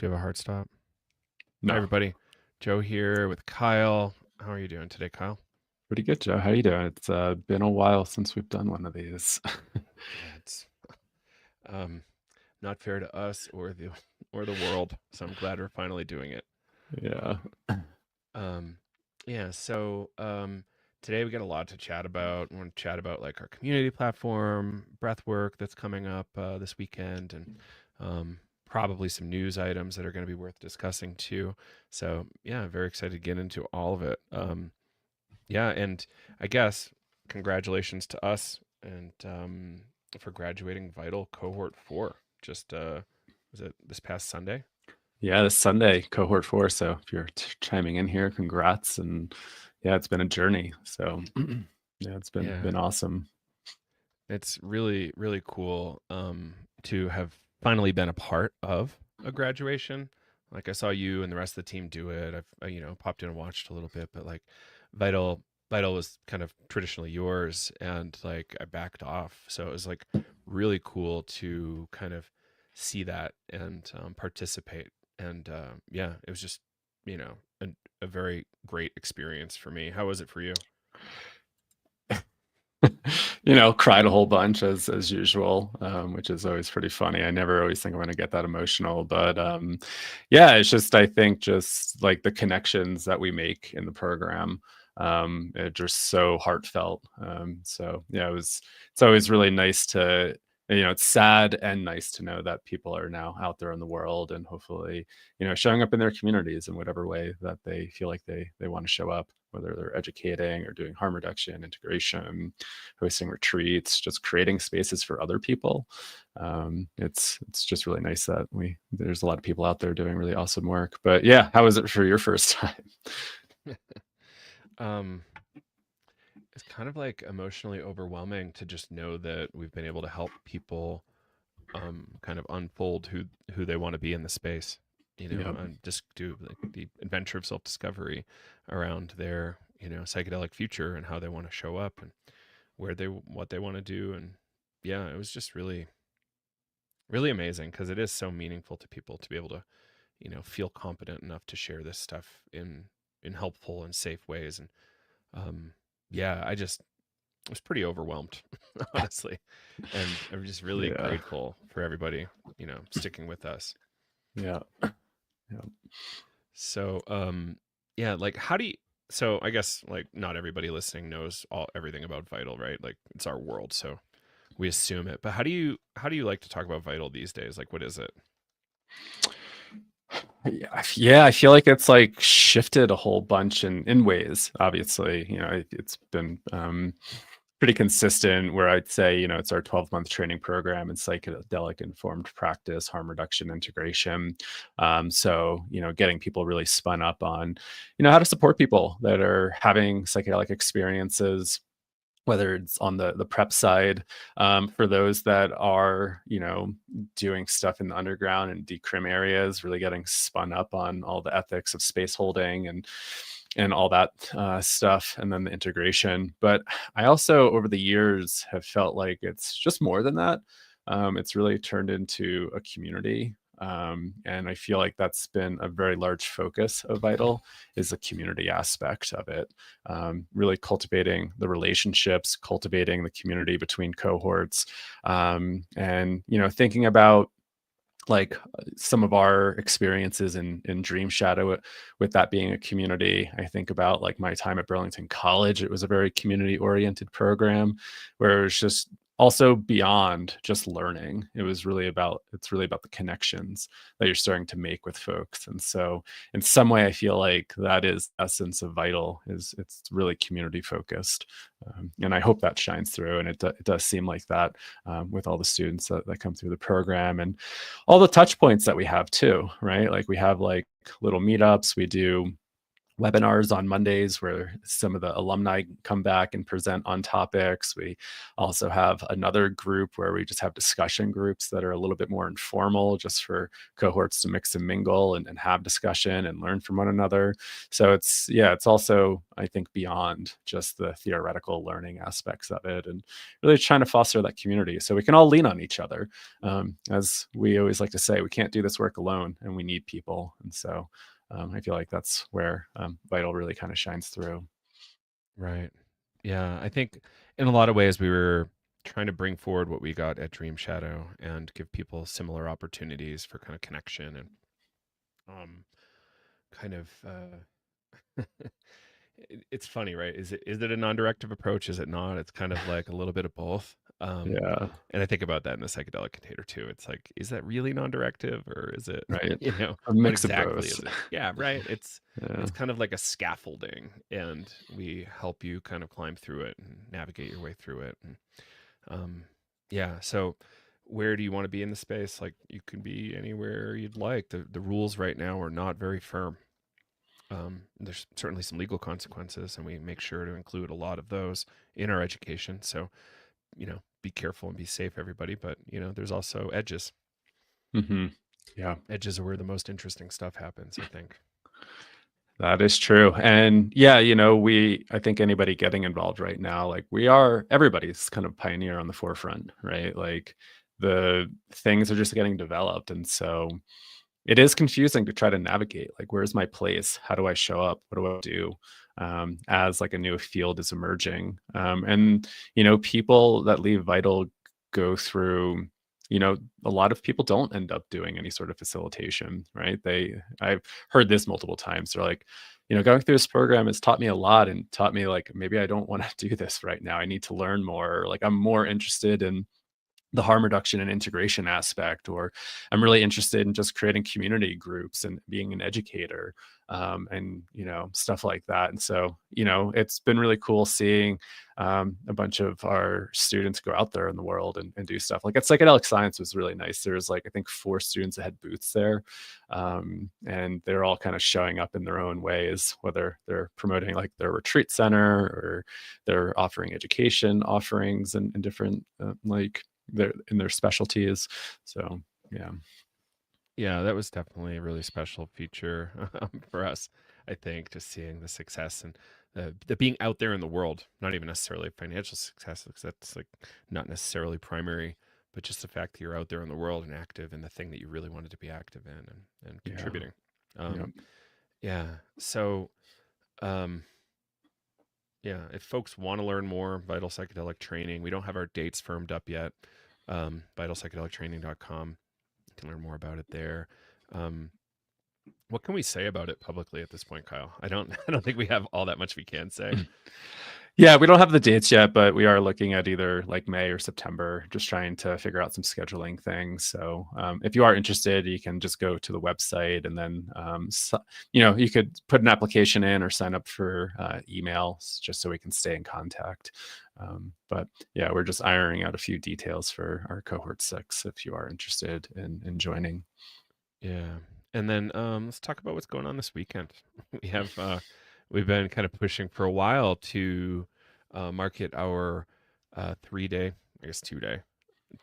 Do you have a hard stop? Hi, No, everybody. Joe here with Kyle. How are you doing today, Kyle? pretty good, Joe. How you doing? It's been a while since we've done one of these. Yeah, it's um, not fair to us or the world. So I'm glad we're finally doing it. Yeah. Um, yeah. Today we got a lot to chat about. We want to chat about like our community platform, breathwork that's coming up this weekend, and probably some news items that are going to be worth discussing too. So yeah, very excited to get into all of it. Yeah, and I guess congratulations to us and for graduating Vital Cohort 4. Just was it this past Sunday? Yeah, this Sunday, cohort 4. So if you're chiming in here, congrats. And yeah, it's been a journey. So yeah, it's been Yeah, been awesome. it's really cool to have finally been a part of a graduation. Like I saw you and the rest of the team do it. I've popped in and watched a little bit, but like Vital Vital was kind of traditionally yours, and like I backed off. So it was like really cool to kind of see that and participate. And yeah, it was just you know a very great experience for me. How was it for you? Cried a whole bunch as usual, which is always pretty funny. I never always think I'm going to get that emotional, but yeah, it's just I think just like the connections that we make in the program, are just so heartfelt. So yeah, it's always really nice to it's sad and nice to know that people are now out there in the world and hopefully showing up in their communities in whatever way that they feel like they want to show up, whether they're educating or doing harm reduction, integration, hosting retreats, just creating spaces for other people. It's just really nice that there's a lot of people out there doing really awesome work. But yeah, how was it for your first time? um it's kind of like emotionally overwhelming to just know that we've been able to help people kind of unfold who they want to be in the space, Yeah, and just do like the adventure of self-discovery around their, psychedelic future and how they want to show up and what they want to do. And yeah, it was just really amazing because it is so meaningful to people to be able to, feel competent enough to share this stuff in helpful and safe ways. And yeah, I just was pretty overwhelmed, honestly. And I'm just really yeah, grateful for everybody, sticking with us. yeah, yeah. So, yeah, like so I guess like not everybody listening knows everything about Vital, right? Like it's our world, so we assume it. But how do you like to talk about Vital these days? Like what is it? Yeah, I feel like it's like shifted a whole bunch in ways. Obviously, it's been pretty consistent where I'd say, it's our 12-month training program in psychedelic informed practice, harm reduction, integration. So, getting people really spun up on, how to support people that are having psychedelic experiences, whether it's on the prep side, for those that are doing stuff in the underground and decrim areas, really getting spun up on all the ethics of space holding and all that stuff, and then the integration. But I also over the years have felt like it's just more than that. It's really turned into a community, and I feel like that's been a very large focus of Vital, is the community aspect of it. Really cultivating the relationships, cultivating the community between cohorts, and thinking about like some of our experiences in Dream Shadow, with that being a community. I think about like my time at Burlington College. It was a very community oriented program where it was just also beyond just learning. It's really about the connections that you're starting to make with folks. And so in some way I feel like that is essence of Vital, is it's really community focused. And I hope that shines through, and it does seem like that, with all the students that come through the program, and all the touch points that we have too, right? Like we have like little meetups. We do webinars on Mondays where some of the alumni come back and present on topics. We also have another group where we just have discussion groups that are a little bit more informal, just for cohorts to mix and mingle and have discussion and learn from one another. So it's also, I think, beyond just the theoretical learning aspects of it, and really trying to foster that community so we can all lean on each other. As we always like to say, we can't do this work alone, and we need people. And so I feel like that's where Vital really kind of shines through. Right. Yeah, I think in a lot of ways we were trying to bring forward what we got at Dream Shadow and give people similar opportunities for kind of connection and um kind of it's funny, right? Is it a non-directive approach? Is it not? It's kind of like a little bit of both. Um, Yeah, and I think about that in the psychedelic container too. It's like, is that really non-directive, or is it, right. A what mix of exactly both. is it? Yeah, right. Yeah. It's kind of like a scaffolding, and we help you kind of climb through it and navigate your way through it. And um, yeah, so where do you want to be in the space? Like, you can be anywhere you'd like. The rules right now are not very firm. There's certainly some legal consequences, and we make sure to include a lot of those in our education. So, be careful and be safe, everybody. But, there's also edges. Hmm. Yeah. Edges are where the most interesting stuff happens, I think. That is true. And yeah, I think anybody getting involved right now, like everybody's kind of pioneer on the forefront, right? Like the things are just getting developed. And so it is confusing to try to navigate, like, where's my place? How do I show up? What do I do? As like a new field is emerging. And, people that leave Vital go through, a lot of people don't end up doing any sort of facilitation, right? I've heard this multiple times. They're like, going through this program has taught me a lot and taught me, like, maybe I don't want to do this right now. I need to learn more. Like, I'm more interested in the harm reduction and integration aspect, or I'm really interested in just creating community groups and being an educator, and stuff like that. And so it's been really cool seeing a bunch of our students go out there in the world and do stuff. Like, at psychedelic science was really nice. There was, like, I think 4 students that had booths there, and they're all kind of showing up in their own ways, whether they're promoting like their retreat center, or they're offering education offerings and different like their specialties. So yeah. Yeah, that was definitely a really special feature for us, I think, just seeing the success and the being out there in the world, not even necessarily financial success, because that's like not necessarily primary, but just the fact that you're out there in the world and active in the thing that you really wanted to be active in and Yeah. contributing. Yeah. Um, yeah. So, um, yeah, if folks want to learn more, Vital Psychedelic Training, we don't have our dates firmed up yet. Vitalpsychedelictraining.com. You can learn more about it there. Um, what can we say about it publicly at this point, Kyle? I don't I don't think we have all that much we can say. Yeah, we don't have the dates yet, but we are looking at either like May or September, just trying to figure out some scheduling things. So if you are interested, you can just go to the website, and then you could put an application in or sign up for emails, just so we can stay in contact. But yeah, we're just ironing out a few details for our cohort 6 if you are interested in joining. Yeah. And then let's talk about what's going on this weekend. We have we've been kind of pushing for a while to market our 3 day, I guess 2 day,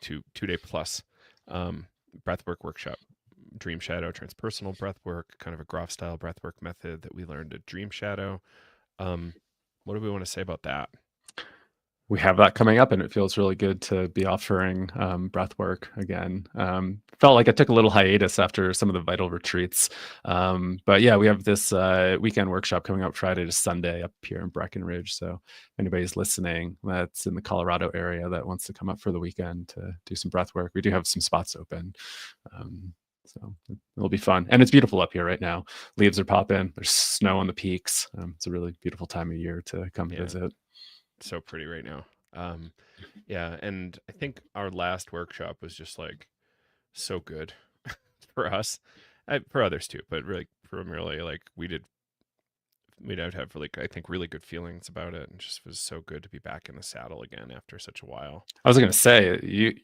2 day plus um, breathwork workshop. Dream Shadow transpersonal breathwork, kind of a Groff style breathwork method that we learned at Dream Shadow. What do we want to say about that? We have that coming up, and it feels really good to be offering breath work again. Felt like I took a little hiatus after some of the Vital retreats. But yeah, we have this weekend workshop coming up Friday to Sunday up here in Breckenridge. So if anybody's listening that's in the Colorado area that wants to come up for the weekend to do some breath work, we do have some spots open. So it'll be fun. And it's beautiful up here right now. Leaves are popping. There's snow on the peaks. It's a really beautiful time of year to come Yeah, visit. so pretty right now. Yeah, and I think our last workshop was just like so good for us, for others too, but really primarily like we'd have like I think really good feelings about it, and just was so good to be back in the saddle again after such a while. I was gonna say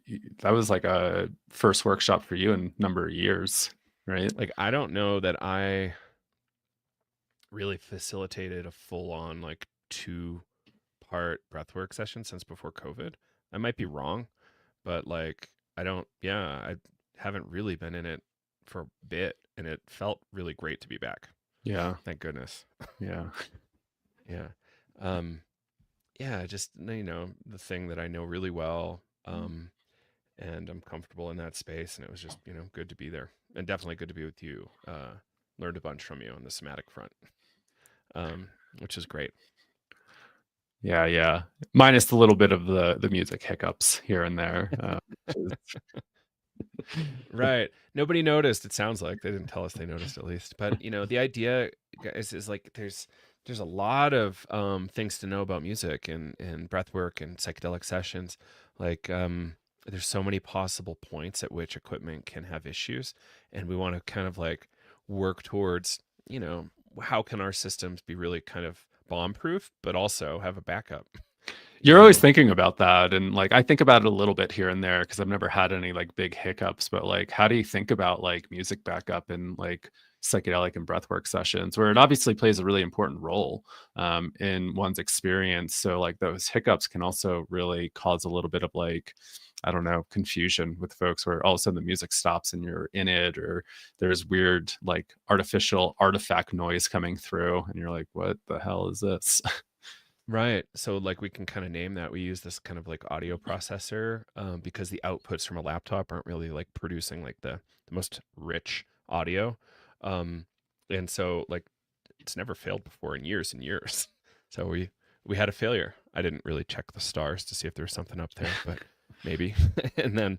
that was like a first workshop for you in a number of years, right? Like I don't know that I really facilitated a full on like 2-part breathwork session since before COVID. I might be wrong, but like I haven't really been in it for a bit, and it felt really great to be back. Yeah. Thank goodness. Yeah. Yeah. Um, yeah, just the thing that I know really well, and I'm comfortable in that space, and it was just good to be there, and definitely good to be with you. Learned a bunch from you on the somatic front, which is great. Yeah, yeah. Minus the little bit of the music hiccups here and there. Right. Nobody noticed. It sounds like they didn't tell us they noticed at least. But the idea, guys, is like there's a lot of things to know about music and breath work and psychedelic sessions. Like there's so many possible points at which equipment can have issues, and we want to kind of like work towards how can our systems be really kind of bomb proof, but also have a backup. You You're always know. thinking about that, and like I think about it a little bit here and there because I've never had any like big hiccups. But like, how do you think about like music backup in like psychedelic and breathwork sessions, where it obviously plays a really important role in one's experience? So like those hiccups can also really cause a little bit of like, I don't know, confusion with folks where all of a sudden the music stops and you're in it, or there's weird like artificial artifact noise coming through, and you're like, what the hell is this? Right. So like we can kind of name that. We use this kind of like audio processor because the outputs from a laptop aren't really like producing like the most rich audio. Um, and so like it's never failed before in years and years. So we had a failure. I didn't really check the stars to see if there was something up there, but maybe. And then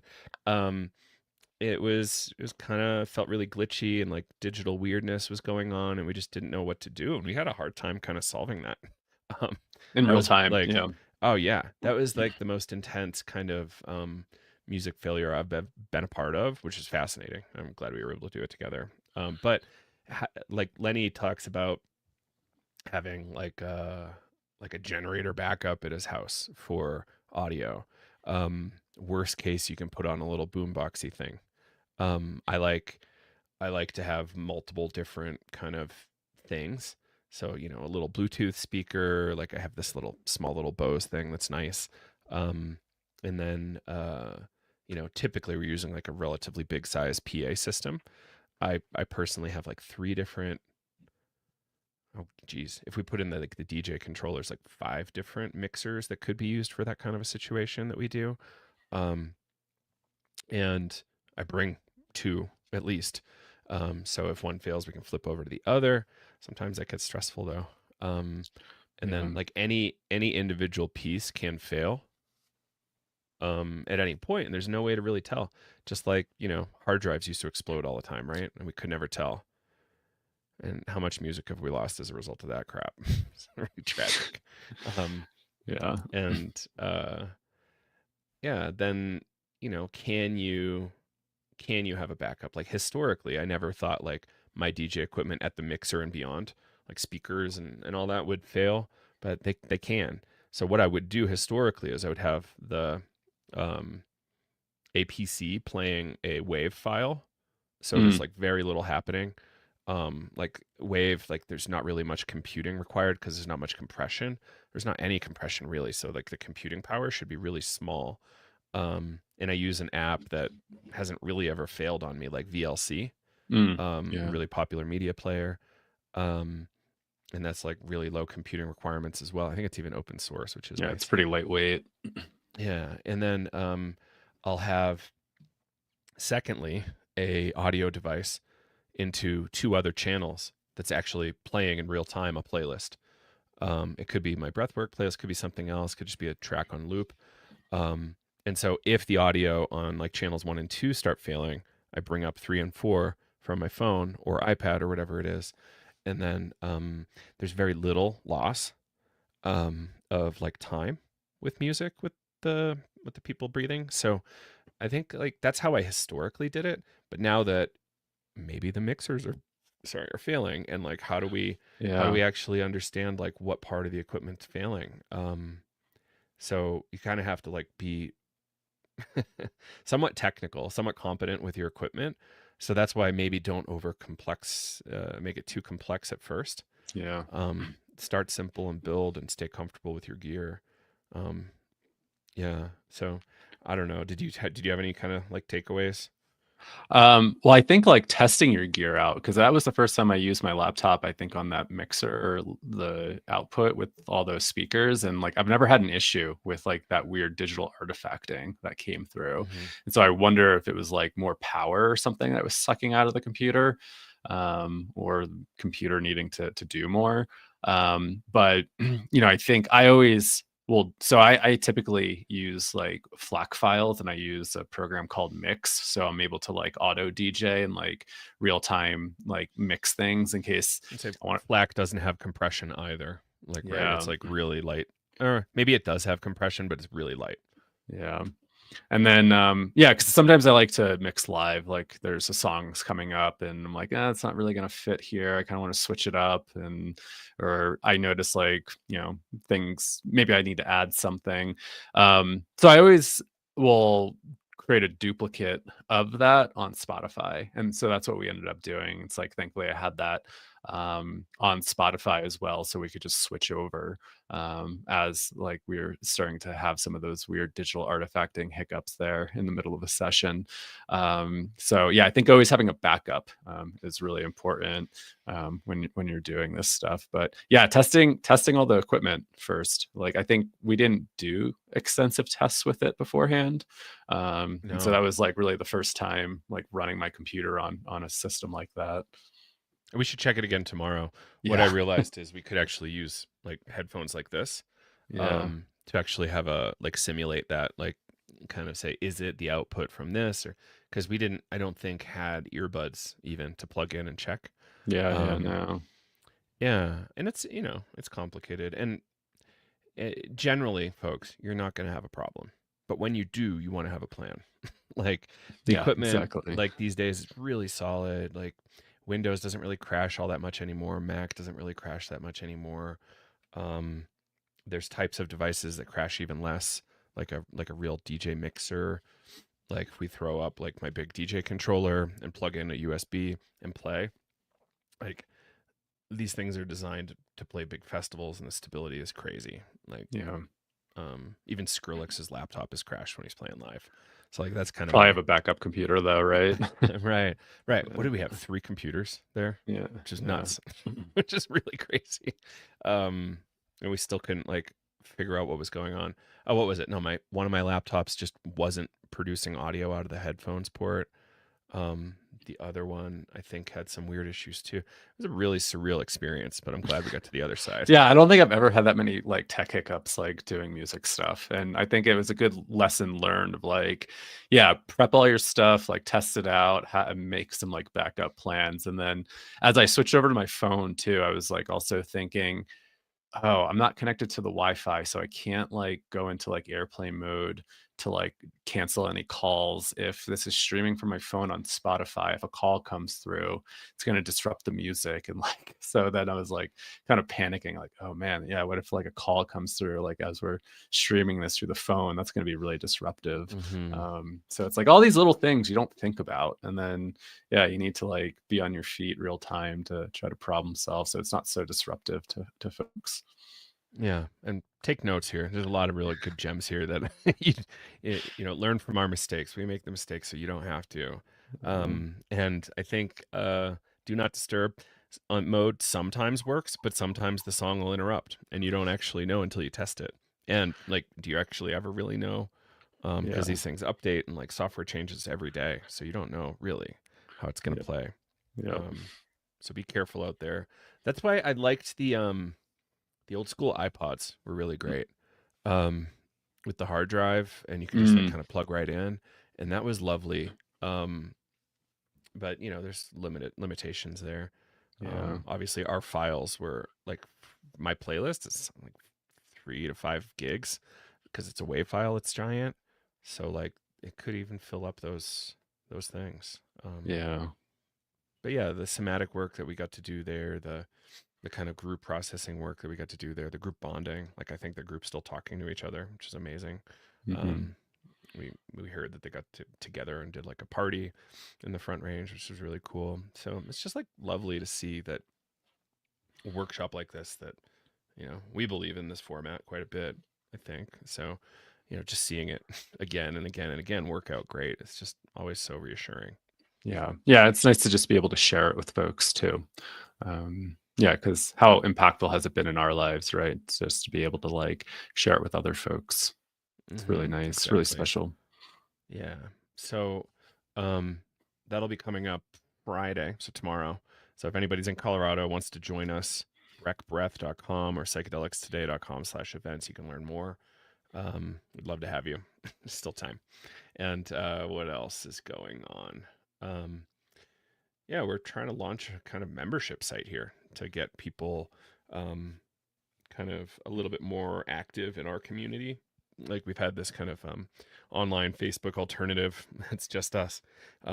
it was kind of felt really glitchy, and like digital weirdness was going on, and we just didn't know what to do, and we had a hard time kind of solving that. um In that real was time. like, Yeah. oh yeah, that was like the most intense kind of music failure I've been a part of, which is fascinating. I'm glad we were able to do it together. But like Lenny talks about having like a generator backup at his house for audio. Worst case, you can put on a little boomboxy thing. I like to have multiple different kind of things. So, a little Bluetooth speaker, like I have this little small little Bose thing that's nice. Um, and then typically we're using like a relatively big size PA system. I personally have like three different, oh geez, if we put in the DJ controllers, like five different mixers that could be used for that kind of a situation that we do. Um, and I bring two at least. So if one fails, we can flip over to the other. Sometimes that gets stressful though. And Yeah. then like any individual piece can fail at any point, and there's no way to really tell. Just like hard drives used to explode all the time, right? And we could never tell. And how much music have we lost as a result of that crap? It's really tragic. Um, Yeah. and yeah, then can you have a backup? Like historically, I never thought like my DJ equipment at the mixer and beyond, like speakers and all that would fail, but they can. So what I would do historically is I would have the um, APC playing a wave file, so there's Mm, like very little happening. Like wave, like there's not really much computing required because there's not much compression. There's not any compression really, so like the computing power should be really small. And I use an app that hasn't really ever failed on me, like VLC, a yeah. really popular media player. Um, and that's like really low computing requirements as well. I think it's even open source, which is Yeah. It's nice. pretty lightweight. Yeah. And then I'll have, secondly, a audio device into two other channels that's actually playing in real time a playlist. It could be my breathwork playlist, could be something else, could just be a track on loop. Um, and so if the audio on like channels 1 and 2 start failing, I bring up 3 and 4 from my phone or iPad or whatever it is. And then there's very little loss of like time with music with the people breathing. So I think like that's how I historically did it. But now that maybe the mixers are failing, and like how do we Yeah. actually understand like what part of the equipment's failing? So you kind of have to like be somewhat technical, somewhat competent with your equipment. So that's why maybe don't over complex, make it too complex at first. Yeah. Start simple and build and stay comfortable with your gear. Um, yeah. So I don't know. Did you have any kind of like takeaways? Well, I think like testing your gear out, because that was the first time I used my laptop, I think on that mixer or the output with all those speakers. And like I've never had an issue with like that weird digital artifacting that came through. Hmm. And so I wonder if it was like more power or something that was sucking out of the computer, or the computer needing to do more. But I think I always well, so I typically use like FLAC files, and I use a program called Mix. So I'm able to like auto DJ and like real time like mix things in case I'd say I want. FLAC doesn't have compression either. Like, right? Yeah. It's like really light. Or maybe it does have compression, but it's really light. Yeah. And then yeah, because sometimes I like to mix live. Like there's a song's coming up and I'm like, it's not really gonna fit here. I kind of want to switch it up. And or I notice like, things maybe I need to add something. So I always will create a duplicate of that on Spotify. And so that's what we ended up doing. It's like thankfully I had that on Spotify as well. So we could just switch over as like we were starting to have some of those weird digital artifacting hiccups there in the middle of a session. So yeah, I think always having a backup is really important when you're doing this stuff. But yeah, testing all the equipment first. Like I think we didn't do extensive tests with it beforehand, and so No. that was like really the first time like running my computer on a system like that. We should check it again tomorrow. What I Yeah, realized is we could actually use like headphones like this, yeah, to actually have a like simulate that, like kind of say, is it the output from this, or because we didn't, I don't think had earbuds even to plug in and check. yeah. Um, No, yeah, and it's it's complicated, and generally, folks, you're not going to have a problem, but when you do, you want to have a plan. Like the yeah, equipment, exactly. like these days, is really solid. Like Windows doesn't really crash all that much anymore. Mac doesn't really crash that much anymore. Um, there's types of devices that crash even less, like a real DJ mixer. Like if we throw up like my big DJ controller and plug in a USB and play, like these things are designed to play big festivals, and the stability is crazy. Like Yeah, even Skrillex's laptop has crashed when he's playing live. So like that's kind of probably have my a backup computer though, right? right, right. What But, do we have? 3 computers there, yeah, which is yeah, nuts, which is really crazy. Um, and we still couldn't like figure out what was going on. Oh, what was it? No, my one of my laptops just wasn't producing audio out of the headphones port. Um, the other one I think had some weird issues too. It was a really surreal experience, but I'm glad we got to the other side. yeah. I don't think I've ever had that many like tech hiccups like doing music stuff, and I think it was a good lesson learned of like, yeah, prep all your stuff, like test it out, make some like backup plans, and then as I switched over to my phone too, I was like also thinking, oh, I'm not connected to the Wi-Fi, so I can't like go into like airplane mode to like cancel any calls. If this is streaming from my phone on Spotify, if a call comes through, it's going to disrupt the music. And like, so then I was like kind of panicking, like, oh man, yeah, what if like a call comes through, like as we're streaming this through the phone, that's going to be really disruptive. Hmm. So it's like all these little things you don't think about. And then, yeah, you need to like be on your feet real time to try to problem solve. So it's not so disruptive to folks. Yeah, and take notes here. There's a lot of really good gems here that learn from our mistakes. We make the mistakes so you don't have to. And I think do not disturb on mode sometimes works, but sometimes the song will interrupt, and you don't actually know until you test it. And like, do you actually ever really know? Because Yeah. these things update and like software changes every day, so you don't know really how it's gonna Yep. play. Yep. Um, so be careful out there. That's why I liked the old school iPods were really great, um, with the hard drive, and you could just like Mm, kind of plug right in, and that was lovely. Um, but there's limitations there. yeah. Obviously, our files were like my playlist is like 3 to 5 gigs because it's a WAV file. It's giant, so like it could even fill up those things. Yeah. But yeah, the somatic work that we got to do there, the kind of group processing work that we got to do there, the group bonding. Like I think the group's still talking to each other, which is amazing. Hmm. Um, we heard that they got together and did like a party in the Front Range, which was really cool. So it's just like lovely to see that workshop like this that, we believe in this format quite a bit, I think. So, just seeing it again and again and again work out great. It's just always so reassuring. Yeah. Yeah. It's nice to just be able to share it with folks too. Yeah, because how impactful has it been in our lives, right? It's just to be able to like share it with other folks. It's really nice, really Exactly. special. Yeah. So, um, that'll be coming up Friday, so tomorrow. So if anybody's in Colorado wants to join us, breathwork.com or psychedelicstoday.com/events, you can learn more. We'd love to have you. There's still time. And what else is going on? Um, yeah, we're trying to launch a kind of membership site here to get people um, kind of a little bit more active in our community. Like we've had this kind of online Facebook alternative. It's just us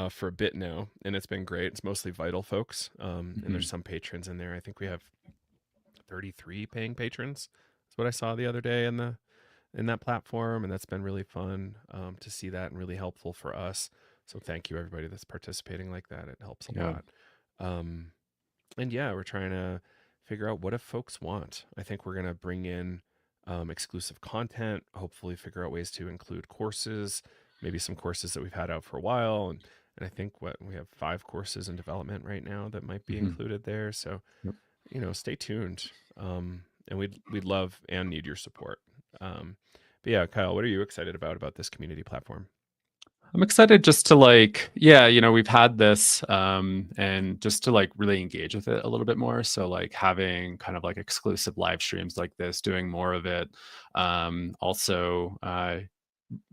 for a bit now, and it's been great. It's mostly Vital folks, and there's Mhm. some patrons in there. I think we have 33 paying patrons. That's what I saw the other day in that platform, and that's been really fun to see that and really helpful for us. So thank you everybody that's participating like that. It helps a Yeah. lot. Um, and yeah, we're trying to figure out what if folks want. I think we're going to bring in exclusive content, hopefully figure out ways to include courses, maybe some courses that we've had out for a while. And I think what we have 5 courses in development right now that might be Mhm. included there. So, Yep. stay tuned. And we'd love and need your support. But yeah, Kyle, what are you excited about this community platform? I'm excited just to like, yeah, we've had this and just to like really engage with it a little bit more. So like having kind of like exclusive live streams like this, doing more of it. Also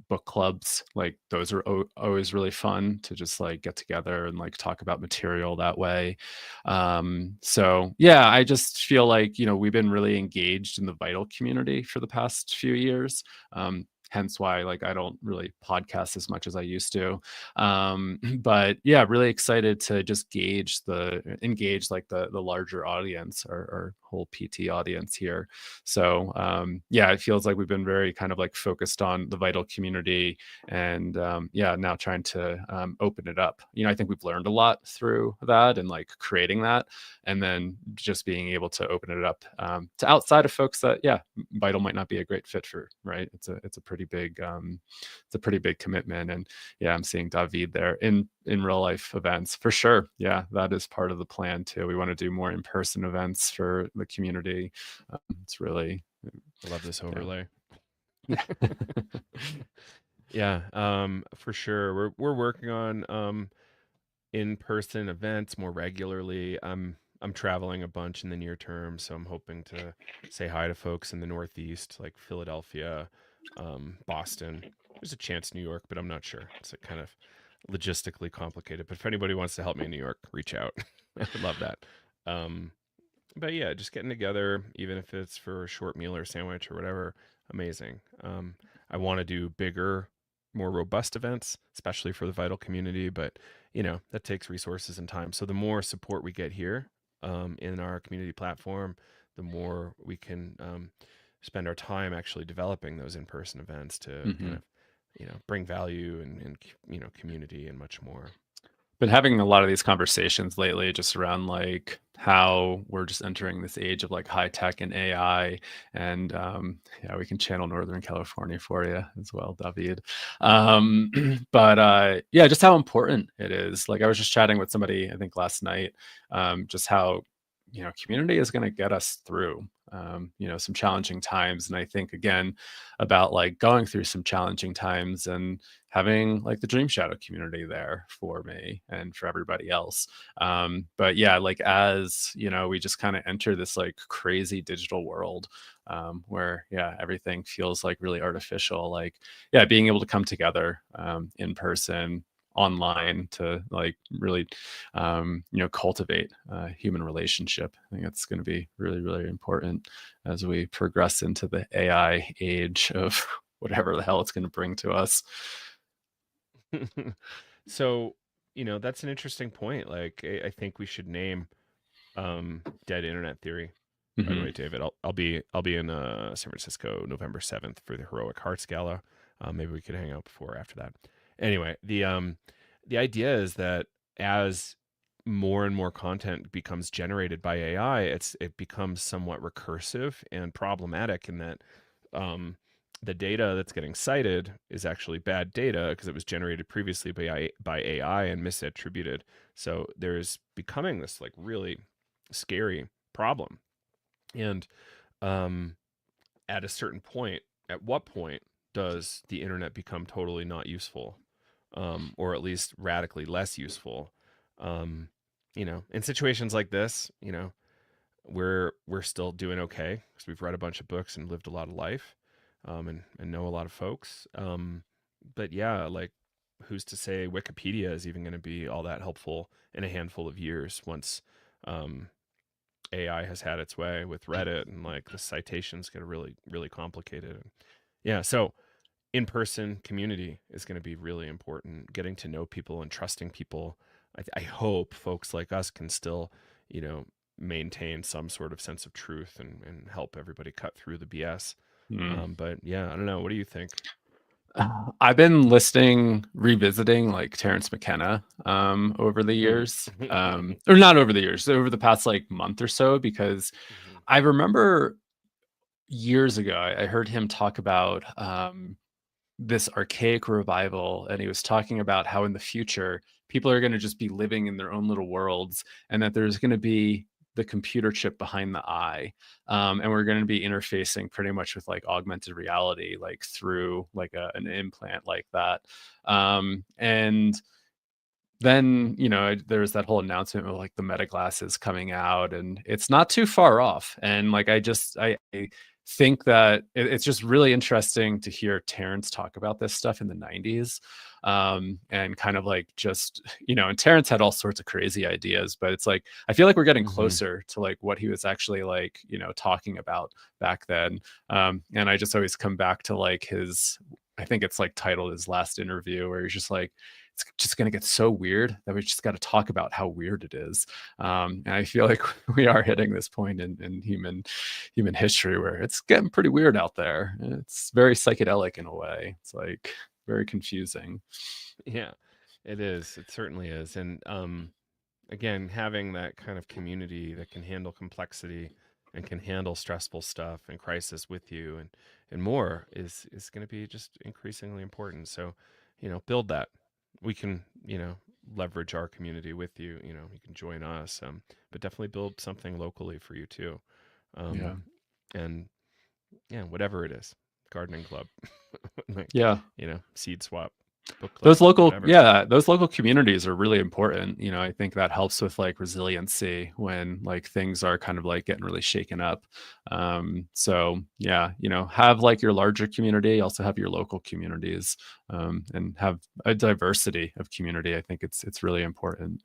book clubs, like those are always really fun to just like get together and like talk about material that way. So yeah, I just feel like we've been really engaged in the Vital community for the past few years. Hence why like I don't really podcast as much as I used to. But yeah, really excited to just engage like the larger audience, our whole PT audience here. So yeah, it feels like we've been very kind of like focused on the Vital community, and yeah, now trying to open it up. I think we've learned a lot through that and like creating that, and then just being able to open it up to outside of folks that yeah, Vital might not be a great fit for. Right? It's a pretty big commitment, and yeah, I'm seeing David there in real life events for sure. Yeah, that is part of the plan too. We want to do more in person events for the community. It's really I love this yeah. overlay. Yeah. Yeah, for sure. We're working on in-person events more regularly. I'm traveling a bunch in the near term, so I'm hoping to say hi to folks in the Northeast, like Philadelphia, Boston. There's a chance New York, but I'm not sure. It's a kind of logistically complicated. But if anybody wants to help me in New York, reach out. I would love that. Um, but yeah, just getting together, even if it's for a short meal or sandwich or whatever, amazing. I want to do bigger, more robust events, especially for the Vital community, but that takes resources and time. So the more support we get here in our community platform, the more we can spend our time actually developing those in-person events to kind Mhm. of bring value and community and much more. Been having a lot of these conversations lately just around like how we're just entering this age of like high tech and AI. And yeah, we can channel Northern California for you as well, David. Um, but yeah, just how important it is. Like I was just chatting with somebody, I think last night, just how community is going to get us through some challenging times. And I think again about like going through some challenging times and having like the Dream Shadow community there for me and for everybody else. But yeah, like as we just kind of enter this like crazy digital world where yeah, everything feels like really artificial. Like yeah, being able to come together in person, online to like really cultivate human relationship. I think it's going to be really really important as we progress into the AI age of whatever the hell it's going to bring to us. So, that's an interesting point. Like, I think we should name Dead Internet Theory. By the way, Hmm. David, I'll be in San Francisco November 7th for the Heroic Hearts Gala. Maybe we could hang out before or after that. Anyway, the idea is that as more and more content becomes generated by AI, it becomes somewhat recursive and problematic in that um, the data that's getting cited is actually bad data because it was generated previously by AI and misattributed. So there's becoming this like really scary problem. And um, at a certain point, at what point does the internet become totally not useful, or at least radically less useful? Um, in situations like this, we're still doing okay because we've read a bunch of books and lived a lot of life, and know a lot of folks. But yeah, like who's to say Wikipedia is even going to be all that helpful in a handful of years once um, AI has had its way with Reddit and like the citations get really really complicated. Yeah, so in-person community is going to be really important. Getting to know people and trusting people. I hope folks like us can still, you know, maintain some sort of sense of truth and help everybody cut through the BS. Mm. But yeah, I don't know. What do you think? I've been revisiting like Terrence McKenna over the Mm. years, or not over the years, over the past like month or so, because Mhm. I remember years ago I heard him talk about this archaic revival, and he was talking about how in the future people are going to just be living in their own little worlds, and that there's going to be the computer chip behind the eye, and we're going to be interfacing pretty much with like augmented reality, like through like an implant like that. And then there was that whole announcement of like the meta glasses coming out, and it's not too far off. And like I think that it's just really interesting to hear Terrence talk about this stuff in the 90s, and kind of like just and Terrence had all sorts of crazy ideas, but it's like I feel like we're getting Mhm. closer to like what he was actually like talking about back then. And I just always come back to like his, I think it's like titled his last interview, where he's just like, it's just going to get so weird that we just got to talk about how weird it is. And I feel like we are hitting this point in human history where it's getting pretty weird out there. It's very psychedelic in a way. It's like very confusing. Yeah, it is. It certainly is. And again, having that kind of community that can handle complexity and can handle stressful stuff and crisis with you and more is going to be just increasingly important. So, build that. We can, leverage our community with you. You can join us, but definitely build something locally for you too. Yeah. Um, and yeah, whatever it is, gardening club, like, Yeah. seed swap, book club, Those local, whatever. yeah, those local communities are really important. I think that helps with like resiliency when like things are kind of like getting really shaken up. So yeah, have like your larger community, also have your local communities, and have a diversity of community. I think it's really important.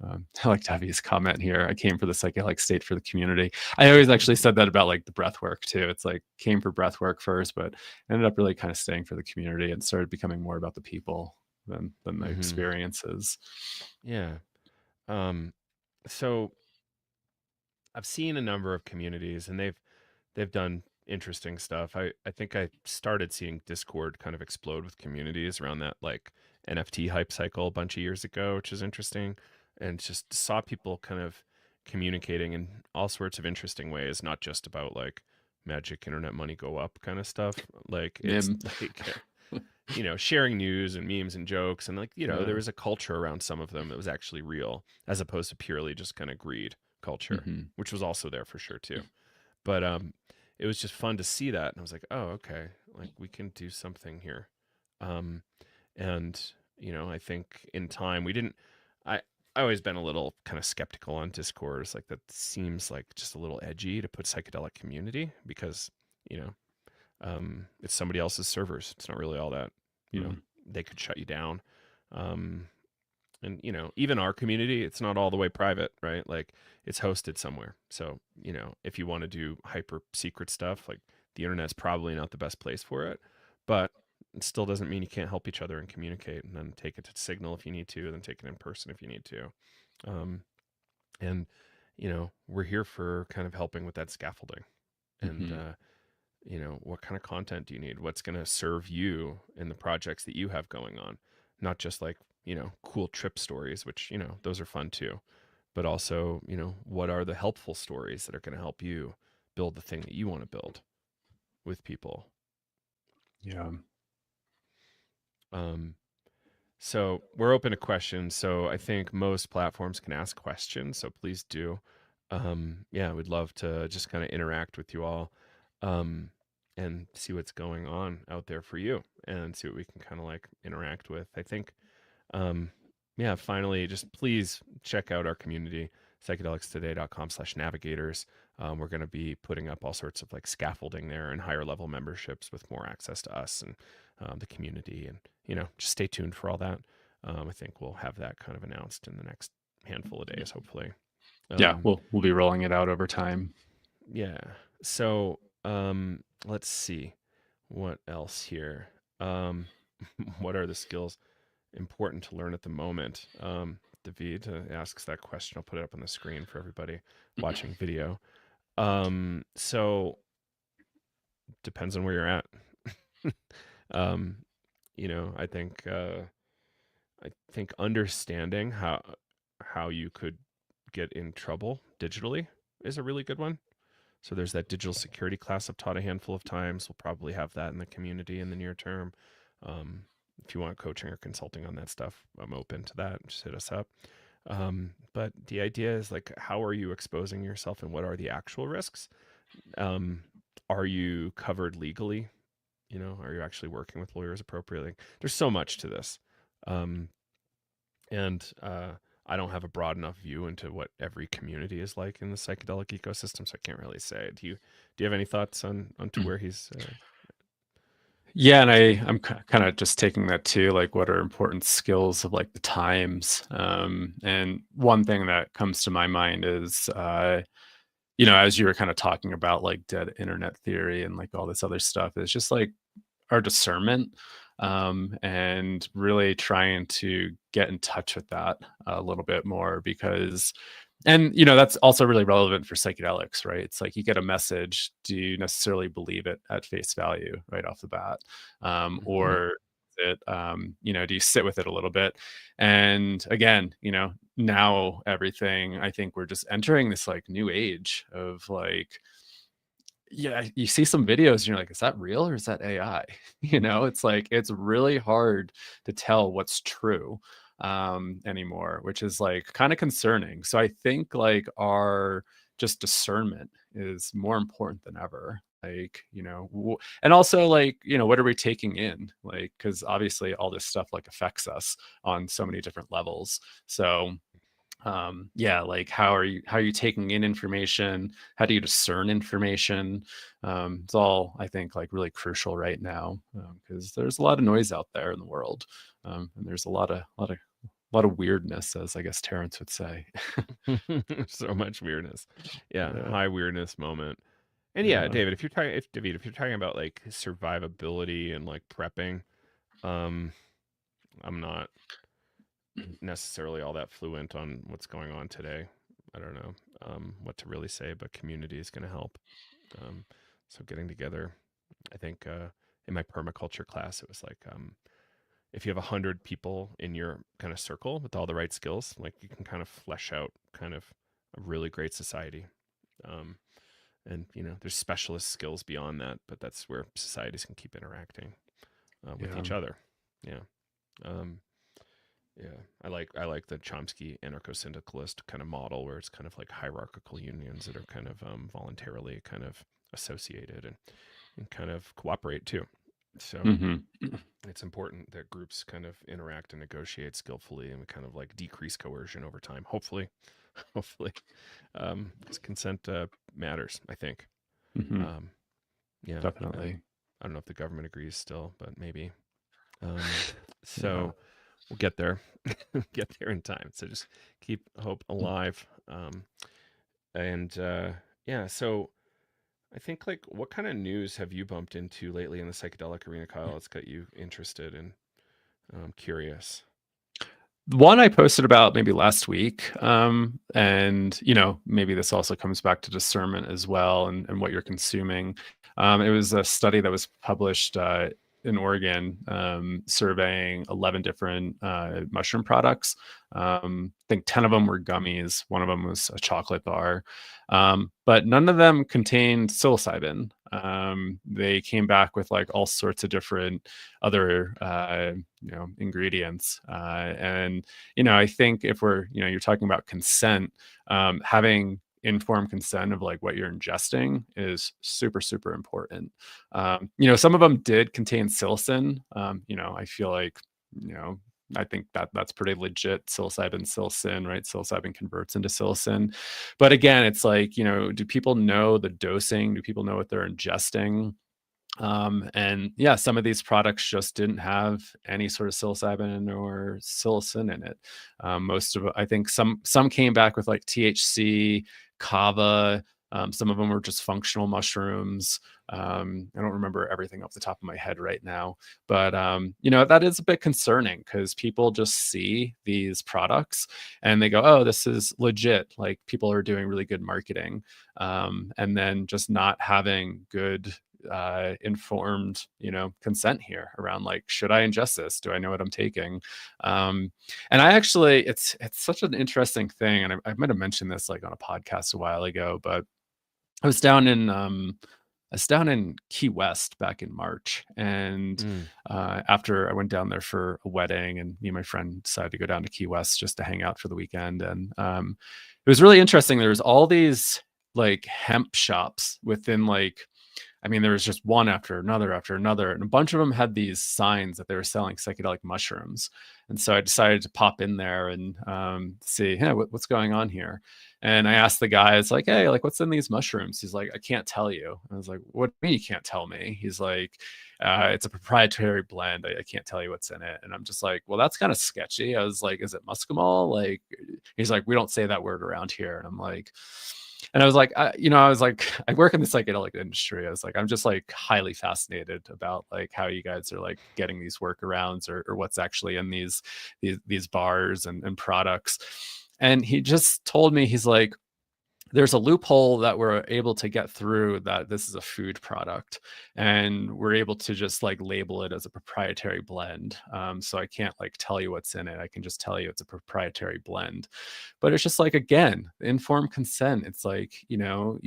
I like Tavi's comment here. I came for the psychedelic state for the community. I always actually said that about like the breath work too. It's like came for breath work first, but ended up really kind of staying for the community and started becoming more about the people than the Hmm. experiences. Yeah. Um, so I've seen a number of communities and they've done interesting stuff. I think I started seeing Discord kind of explode with communities around that like NFT hype cycle a bunch of years ago, which is interesting, and just saw people kind of communicating in all sorts of interesting ways, not just about like magic internet money go up kind of stuff. Like it's Nim. like sharing news and memes and jokes and like, there Yeah. was a culture around some of them that was actually real as opposed to purely just kind of greed culture, Hmm. which was also there for sure too. But it was just fun to see that and I was like, "Oh, okay. Like we can do something here." Um and I think in time we didn't I I always been a little kind of skeptical on Discord. It's like that seems like just a little edgy to put psychedelic community because, you know, it's somebody else's servers. It's not really all that, Mm. they could shut you down. Um, and even our community, it's not all the way private, right? Like it's hosted somewhere. So, if you want to do hyper secret stuff, like the internet's probably not the best place for it, but it still doesn't mean you can't help each other and communicate and then take it to Signal if you need to, then take it in person if you need to. Um, and, we're here for kind of helping with that scaffolding. And, Hmm. what kind of content do you need? What's going to serve you in the projects that you have going on? Not just like, cool trip stories, which, those are fun too. but also, what are the helpful stories that are going to help you build the thing that you want to build with people. Yeah. Um, so we're open to questions. So I think most platforms can ask questions. So please do. Yeah, we'd love to just kind of interact with you all, um, and see what's going on out there for you, and see what we can kind of like interact with. I think, um, yeah, finally, just please check out our community, psychedelicstoday.com/navigators. We're going to be putting up all sorts of like scaffolding there and higher level memberships with more access to us and the community. And, just stay tuned for all that. I think we'll have that kind of announced in the next handful of days, hopefully. Yeah, Um, we'll be rolling it out over time. yeah. So let's see what else here. Um, what are the skills important to learn at the moment? David asks that question. I'll put it up on the screen for everybody watching video. So depends on where you're at. um, I think understanding how you could get in trouble digitally is a really good one. So there's that digital security class I've taught a handful of times. We'll probably have that in the community in the near term. Um, if you want coaching or consulting on that stuff, I'm open to that. Just hit us up. But the idea is like, how are you exposing yourself and what are the actual risks? Um, are you covered legally? Are you actually working with lawyers appropriately? There's so much to this. Um, and I don't have a broad enough view into what every community is like in the psychedelic ecosystem, so I can't really say. Do you have any thoughts on to where he's? Yeah, and I'm kind of just taking that too, like what are important skills of like the times. And one thing that comes to my mind is, as you were kind of talking about like dead internet theory and like all this other stuff, is just like our discernment, and really trying to get in touch with that a little bit more, because and that's also really relevant for psychedelics, right? It's like you get a message, do you necessarily believe it at face value right off the bat, Mm-hmm. or do you sit with it a little bit? And again, now everything, I think we're just entering this like new age of like, yeah, you see some videos and you're like, is that real or is that AI? It's like it's really hard to tell what's true anymore, which is like kind of concerning. So I think like our just discernment is more important than ever. Like, and also like, what are we taking in? Like, because obviously all this stuff like affects us on so many different levels. So yeah, like how are you taking in information, how do you discern information? It's all, I think, like really crucial right now, because there's a lot of noise out there in the world, and there's a lot of weirdness, as I guess Terrence would say. So much weirdness. Yeah, Yeah, high weirdness moment. And yeah, yeah. David, if you're talking about like survivability and like prepping, um, I'm not necessarily all that fluent on what's going on today. I don't know what to really say, but community is going to help. So getting together, I think in my permaculture class, it was like if you have 100 people in your kind of circle with all the right skills, like you can kind of flesh out kind of a really great society. Um, and there's specialist skills beyond that, but that's where societies can keep interacting with Yeah. each other. Yeah. Um, Yeah, I like the Chomsky anarcho-syndicalist kind of model where it's kind of like hierarchical unions that are kind of voluntarily kind of associated and kind of cooperate too. So Hmm. it's important that groups kind of interact and negotiate skillfully and kind of like decrease coercion over time. Hopefully, hopefully, because consent matters. I think. Hmm. Um, yeah, Definitely. I don't know if the government agrees still, but maybe. Yeah. So we'll get there, get there in time. So just keep hope alive. And yeah, so I think like what kind of news have you bumped into lately in the psychedelic arena, Kyle? It's got you interested and curious. One I posted about maybe last week, and maybe this also comes back to discernment as well, and what you're consuming. It was a study that was published. in Oregon, surveying 11 different mushroom products. I think 10 of them were gummies. One of them was a chocolate bar, but none of them contained psilocybin. They came back with like all sorts of different other ingredients, and I think if we're you're talking about consent, having informed consent of like what you're ingesting is super super important. Some of them did contain psilocin. I feel like you know I think that that's pretty legit. Psilocybin, psilocin, right? Psilocybin converts into psilocin, but again, it's like, do people know the dosing? Do people know what they're ingesting? And yeah, some of these products just didn't have any sort of psilocybin or psilocin in it. Most of it, I think some came back with like THC, kava. Some of them were just functional mushrooms. I don't remember everything off the top of my head right now, but that is a bit concerning because people just see these products and they go, "Oh, this is legit." Like people are doing really good marketing, and then just not having good informed consent here around like, should I ingest this? Do I know what I'm taking? And I actually, it's such an interesting thing, and I might have mentioned this like on a podcast a while ago, but I was down in Key West back in March, and Mm. after I went down there for a wedding, and me and my friend decided to go down to Key West just to hang out for the weekend, and it was really interesting. There was all these like hemp shops within like, I mean, there was just one after another, and a bunch of them had these signs that they were selling psychedelic mushrooms. And so I decided to pop in there and see, hey, what's going on here? And I asked the guy, it's like, hey, like, what's in these mushrooms? He's like, I can't tell you. I was like, what do you mean you can't tell me? He's like, it's a proprietary blend. I can't tell you what's in it. And I'm just like, well, that's kind of sketchy. I was like, is it muscimol? Like, he's like, we don't say that word around here. And I'm like, and I was like, I was like, I work in the psychedelic industry. I was like, I'm just like highly fascinated about like how you guys are like getting these workarounds or what's actually in these bars and products. And he just told me, he's like, there's a loophole that we're able to get through, that this is a food product and we're able to just like label it as a proprietary blend. So I can't like tell you what's in it. I can just tell you it's a proprietary blend. But it's just like, again, informed consent. It's like, you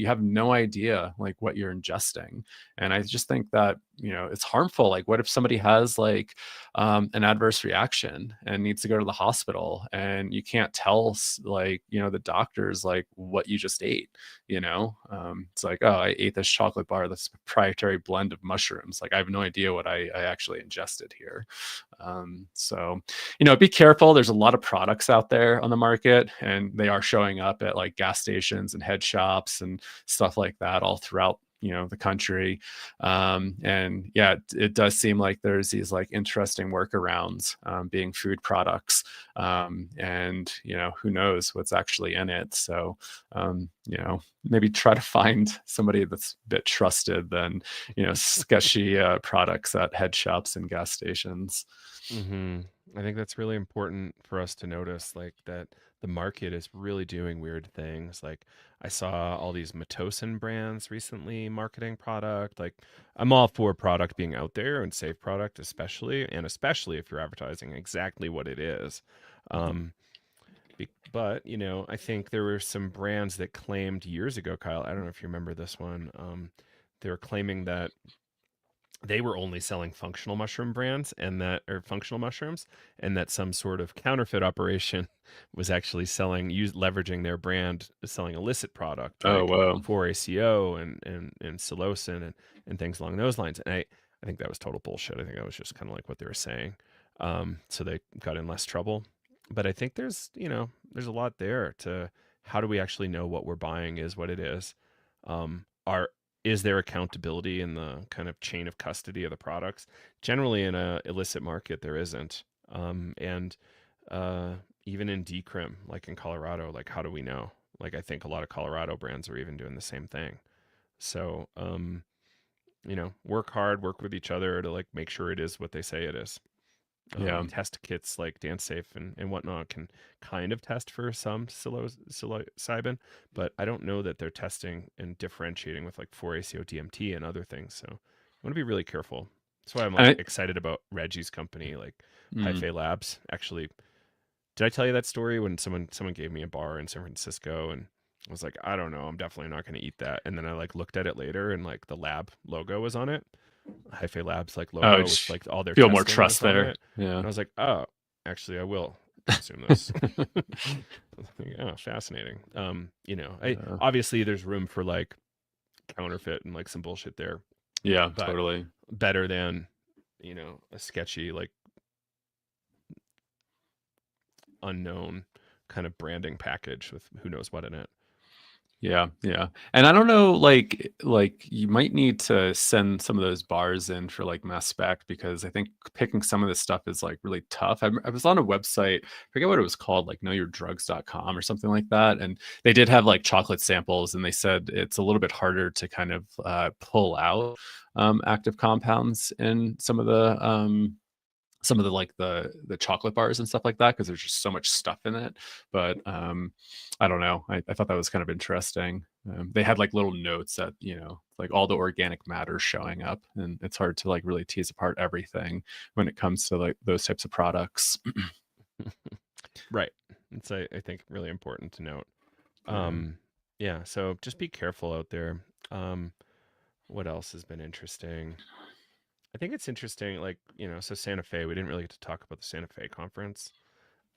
have no idea like what you're ingesting. And I just think that, it's harmful. Like, what if somebody has like an adverse reaction and needs to go to the hospital, and you can't tell like, the doctors like what you just ate? It's like, oh, I ate this chocolate bar, this proprietary blend of mushrooms. Like, I have no idea what I actually ingested here. So be careful. There's a lot of products out there on the market, and they are showing up at like gas stations and head shops and stuff like that all throughout the country. And yeah, it does seem like there's these like interesting workarounds, being food products, and who knows what's actually in it. So maybe try to find somebody that's a bit trusted than sketchy products at head shops and gas stations. Hmm. I think that's really important for us to notice, like that the market is really doing weird things. Like I saw all these Matosin brands recently marketing product. Like I'm all for product being out there and safe product, especially, and especially if you're advertising exactly what it is. Um, but I think there were some brands that claimed years ago, Kyle. I don't know if you remember this one. They were claiming that they were only selling functional mushroom brands and that or functional mushrooms, and that some sort of counterfeit operation was actually leveraging their brand, selling illicit product Oh, like wow. 4-ACO and psilocin and things along those lines. And I think that was total bullshit. I think that was just kind of like what they were saying. So they got in less trouble. But I think there's a lot there to how do we actually know what we're buying is what it is. Are Is there accountability in the kind of chain of custody of the products? Generally, in a illicit market, there isn't. And uh, Even in decrim, like in Colorado, like how do we know? Like I think a lot of Colorado brands are even doing the same thing. So, work hard, work with each other to like make sure it is what they say it is. Yeah. Test kits like DanceSafe and whatnot can kind of test for some psilocybin, but I don't know that they're testing and differentiating with like 4-ACO DMT and other things. So you want to be really careful. That's why I'm And like excited about Reggie's company, like mm, Hyphae Labs. Actually, did I tell you that story when someone gave me a bar in San Francisco and I was like, I don't know, I'm definitely not going to eat that. And then I like looked at it later and like the lab logo was on it, Hyphae Labs like oh, logo with just like all their feel more testing trust was on there. it. Yeah. And I was like, oh, actually, I will consume this. Oh, fascinating. I Yeah. obviously there's room for like counterfeit and like some bullshit there, Yeah, but totally. better than a sketchy like unknown kind of branding package with who knows what in it. Yeah, yeah. And I don't know, like you might need to send some of those bars in for like mass spec because I think picking some of this stuff is like really tough. I was on a website, I forget what it was called, like knowyourdrugs.com or something like that. And they did have like chocolate samples, and they said it's a little bit harder to kind of pull out active compounds in some of the like the chocolate bars and stuff like that because there's just so much stuff in it. But I don't know. I thought that was kind of interesting. They had like little notes that like all the organic matter showing up, and it's hard to like really tease apart everything when it comes to like those types of products. Right. It's I think really important to note. Yeah. Um, yeah. So just be careful out there. Um, what else has been interesting? I think it's interesting, like so Santa Fe. We didn't really get to talk about the Santa Fe conference.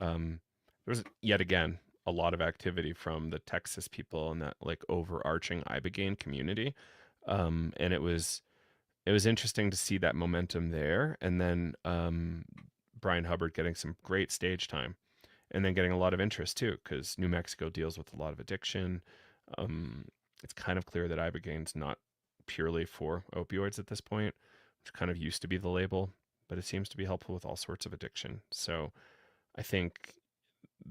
There was yet again a lot of activity from the Texas people and that like overarching ibogaine community, and it was interesting to see that momentum there, and then Brian Hubbard getting some great stage time, and then getting a lot of interest too, because New Mexico deals with a lot of addiction. Um, it's kind of clear that ibogaine's not purely for opioids at this point, which kind of used to be the label, but it seems to be helpful with all sorts of addiction. So I think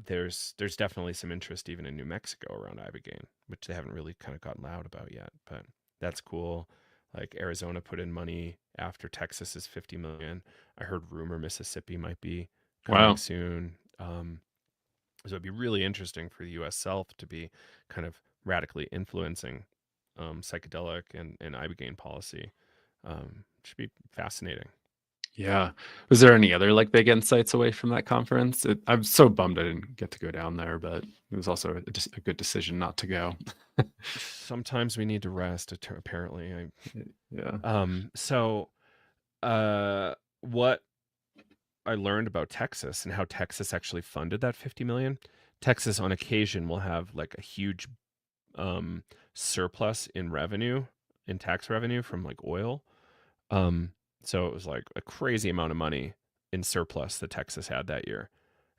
there's definitely some interest even in New Mexico around ibogaine, which they haven't really kind of gotten loud about yet. But that's cool. Like Arizona put in money after Texas's 50 million. I heard rumor Mississippi might be coming Wow. soon. So it'd be really interesting for the U.S. South to be kind of radically influencing psychedelic and ibogaine policy. Should be fascinating. Yeah. Was there any other like big insights away from that conference? I'm so bummed I didn't get to go down there, but it was also just a good decision not to go. Sometimes we need to rest. Apparently, Yeah. so what I learned about Texas and how Texas actually funded that 50 million. Texas on occasion will have like a huge um surplus in revenue, in tax revenue from like oil. Um so it was like a crazy amount of money in surplus that Texas had that year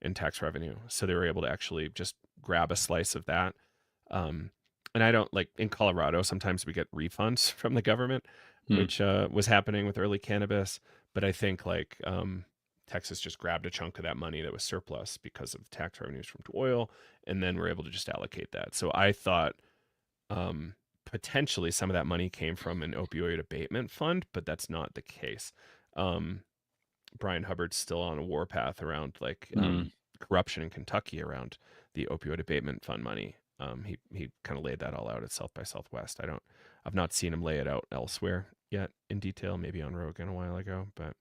in tax revenue. So they were able to actually just grab a slice of that. Um and I don't like in Colorado sometimes we get refunds from the government, Hmm. which was happening with early cannabis, but I think like Texas just grabbed a chunk of that money that was surplus because of tax revenues from oil, and then we're able to just allocate that. So I thought um, potentially some of that money came from an opioid abatement fund, but that's not the case. Um, Brian Hubbard's still on a warpath around like Hmm. corruption in Kentucky around the opioid abatement fund money. He kind of laid that all out at South by Southwest. I've not seen him lay it out elsewhere yet in detail. Maybe on Rogan a while ago, but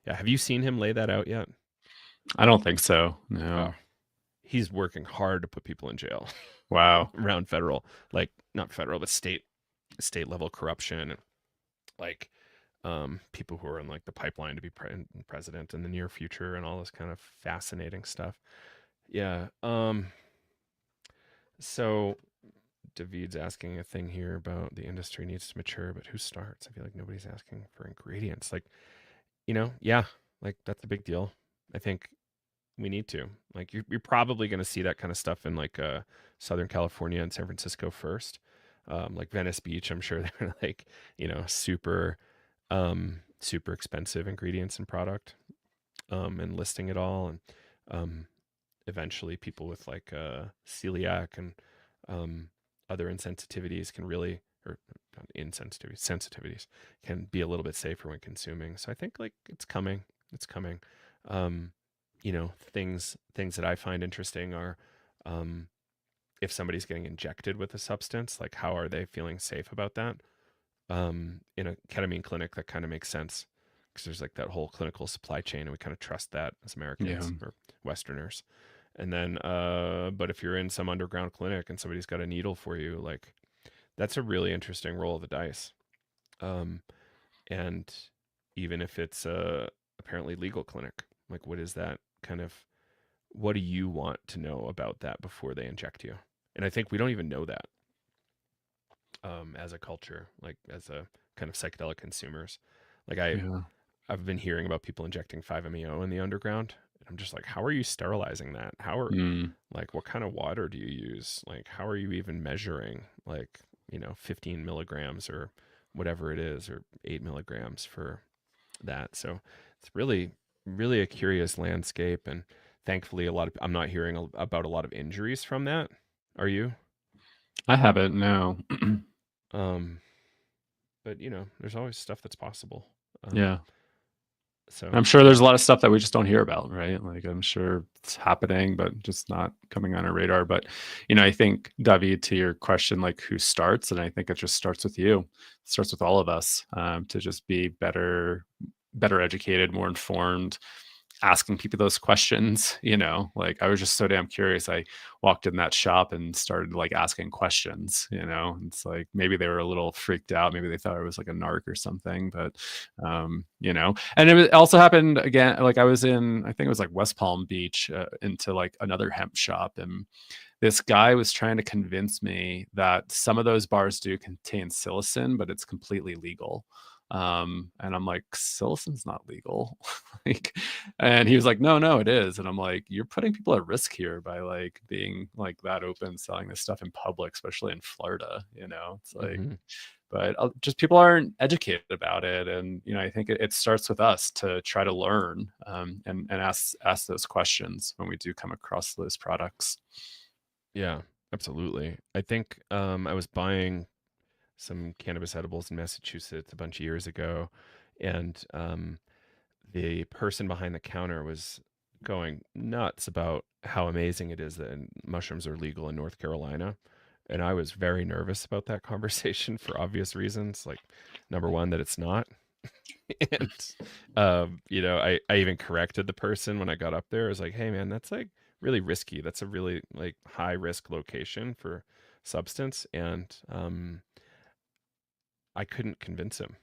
yeah, have you seen him lay that out yet? I don't think so. Oh, No. he's working hard to put people in jail Wow. around federal, like not federal, but state level corruption and like people who are in like the pipeline to be president in the near future and all this kind of fascinating stuff. Yeah. So David's asking a thing here about the industry needs to mature, but who starts? I feel like nobody's asking for ingredients. Like, yeah, like that's a big deal. I think we need to. Like, you're probably going to see that kind of stuff in like Southern California and San Francisco first. Like Venice Beach, I'm sure they're like, super, super expensive ingredients and product, and listing it all. And um, eventually people with like celiac and um, other insensitivities can really, or not insensitivities, sensitivities can be a little bit safer when consuming. So I think like it's coming. It's coming. Um, things that I find interesting are um, if somebody's getting injected with a substance, like how are they feeling safe about that? In a ketamine clinic, that kind of makes sense. because there's like that whole clinical supply chain, and we kind of trust that as Yeah. Americans or Westerners. And then, but if you're in some underground clinic and somebody's got a needle for you, like that's a really interesting roll of the dice. Um, and even if it's a apparently legal clinic, like what is that kind of? What do you want to know about that before they inject you? And I think we don't even know that as a culture, like as a kind of psychedelic consumers. Like Yeah. I've been hearing about people injecting 5-MeO in the underground. And I'm just like, how are you sterilizing that? How are Mm. like what kind of water do you use? Like how are you even measuring like, 15 milligrams or whatever it is, or 8 milligrams for that? So it's really, really a curious landscape. And thankfully I'm not hearing about a lot of injuries from that. Are you? I haven't, no. Um, but there's always stuff that's possible. Um, Yeah. so I'm sure yeah. there's a lot of stuff that we just don't hear about, right? Like I'm sure it's happening, but just not coming on our radar. But I think, David, to your question, like who starts, and I think it just starts with you. It starts with all of us, to just be better educated, more informed, asking people those questions. Like I was just so damn curious. I walked in that shop and started like asking questions. It's like maybe they were a little freaked out, maybe they thought I was like a narc or something, but and also happened again, like I was in, I think it was like West Palm Beach, into like another hemp shop, and this guy was trying to convince me that some of those bars do contain psilocin, but it's completely legal. And I'm like, psilocin's not legal. Like, and he was like, no, no, it is. And I'm like, you're putting people at risk here by like being like that open, selling this stuff in public, especially in Florida. It's like, Hmm. but just people aren't educated about it. And I think it starts with us to try to learn, and ask those questions when we do come across those products. Yeah, absolutely. I think I was buying some cannabis edibles in Massachusetts a bunch of years ago, and the person behind the counter was going nuts about how amazing it is that mushrooms are legal in North Carolina. And I was very nervous about that conversation for obvious reasons. Like, number one, that it's not. And, I even corrected the person when I got up there. I was like, hey, man, that's like really risky. That's a really like high risk location for substance. And I couldn't convince him.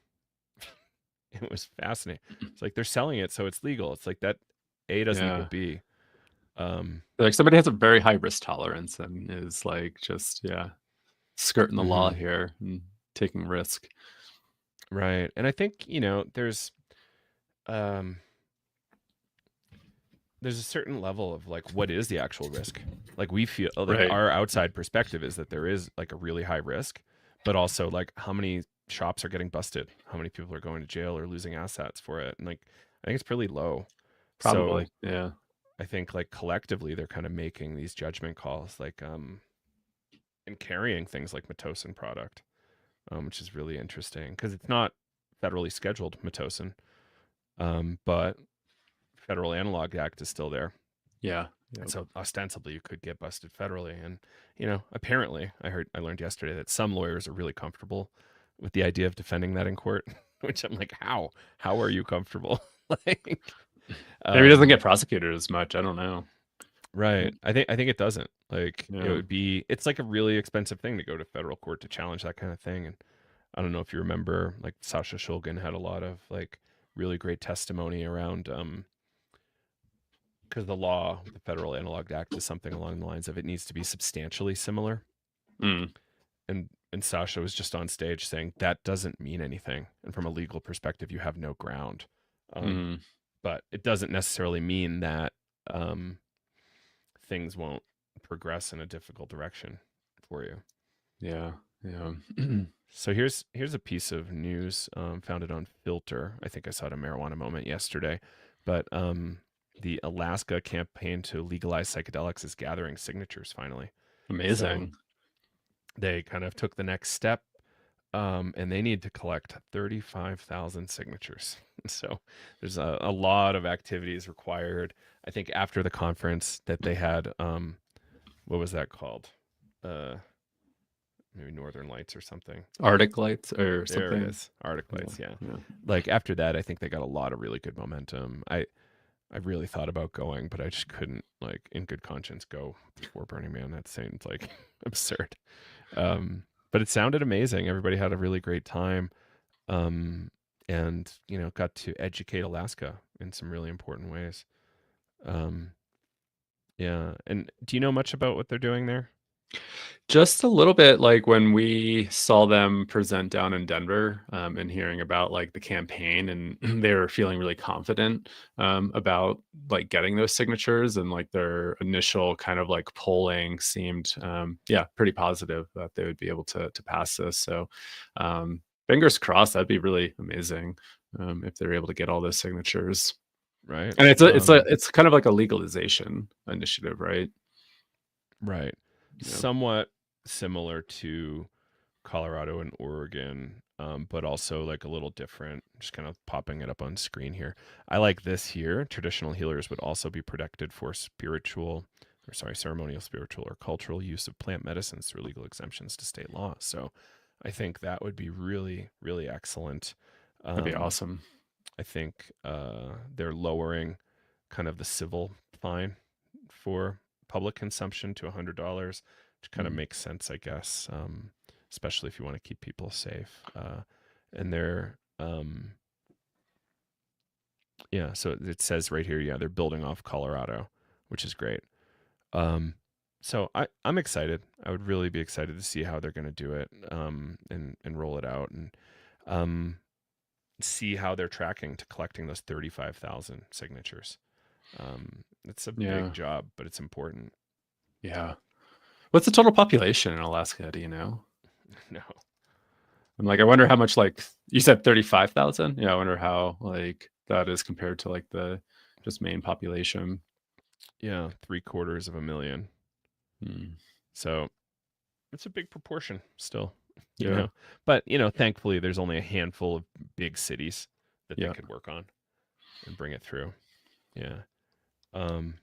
It was fascinating. It's like they're selling it, so it's legal. It's like that A doesn't equal Yeah. B. Um, Like somebody has a very high risk tolerance and is like just, yeah, skirting the law mhm, here and taking risk. right. And I think, um, there's a certain level of like what is the actual risk? Like we feel like Right. our outside perspective is that there is like a really high risk, but also like how many shops are getting busted? How many people are going to jail or losing assets for it? And like I think it's pretty low. Probably. So Yeah. I think like collectively they're kind of making these judgment calls like and carrying things like Matosine product, which is really interesting because it's not federally scheduled Matosine, but Federal Analog Act is still there. Yeah. And Yep. so ostensibly you could get busted federally. And, apparently I learned yesterday that some lawyers are really comfortable with the idea of defending that in court, which I'm like, how are you comfortable? Like, Maybe it doesn't um, get prosecuted as much. I don't know. right. I think it doesn't. Like Yeah. it's like a really expensive thing to go to federal court to challenge that kind of thing. And I don't know if you remember, like Sasha Shulgin had a lot of like really great testimony around because the Federal Analog Act is something along the lines of it needs to be substantially similar. Mm. And Sasha was just on stage saying that doesn't mean anything. And from a legal perspective, you have no ground. Um, Mm. but it doesn't necessarily mean that um, things won't progress in a difficult direction for you. Yeah. Yeah. So here's a piece of news founded on Filter. I think I saw it a marijuana moment yesterday, but the Alaska campaign to legalize psychedelics is gathering signatures finally. So Amazing. they kind of took the next step, and they need to collect 35,000 signatures. So there's a lot of activities required. I think after the conference that they had, what was that called? Let me maybe Northern Lights or something. Arctic lights or There it something. is, Arctic Yeah, Lights. Yeah, yeah. like after that, I think they got a lot of really good momentum. I really thought about going, but I just couldn't, like, in good conscience, go before Burning Man. That seemed like absurd. Um, but it sounded amazing. Everybody had a really great time, um, and got to educate Alaska in some really important ways. Um, yeah. And do you know much about what they're doing there? Just a little bit, like when we saw them present down in Denver, and hearing about like the campaign, and they were feeling really confident about like getting those signatures, and like their initial kind of like polling seemed, yeah, pretty positive that they would be able to pass this. So, fingers crossed, that'd be really amazing if they're able to get all those signatures. Right. And it's kind of like a legalization initiative, right? Right. Yeah. Somewhat similar to Colorado and Oregon, but also like a little different. Just kind of popping it up on screen here. I like this here. Traditional healers would also be protected for ceremonial, spiritual, or cultural use of plant medicines through legal exemptions to state law. So I think that would be really, really excellent. That'd be Um, awesome. I think they're lowering kind of the civil fine for public consumption to $100, which kind of Mhm. makes sense, I guess, especially if you want to keep people safe. And they're, yeah, so it says right here, yeah, they're building off Colorado, which is great. Um, so I'm excited. I would really be excited to see how they're going to do it, and roll it out, and um, see how they're tracking to collecting those 35,000 signatures. It's a big Yeah, job, but it's important. yeah. What's the total population in Alaska? Do you know? No. I'm like, I wonder how much. Like you said, 35,000. Yeah, I wonder how like that is compared to like the just main population. Yeah, 750,000. Hmm. So it's a big proportion still, you Yeah, know. But thankfully, there's only a handful of big cities that they yeah. could work on and bring it through. Yeah. Um.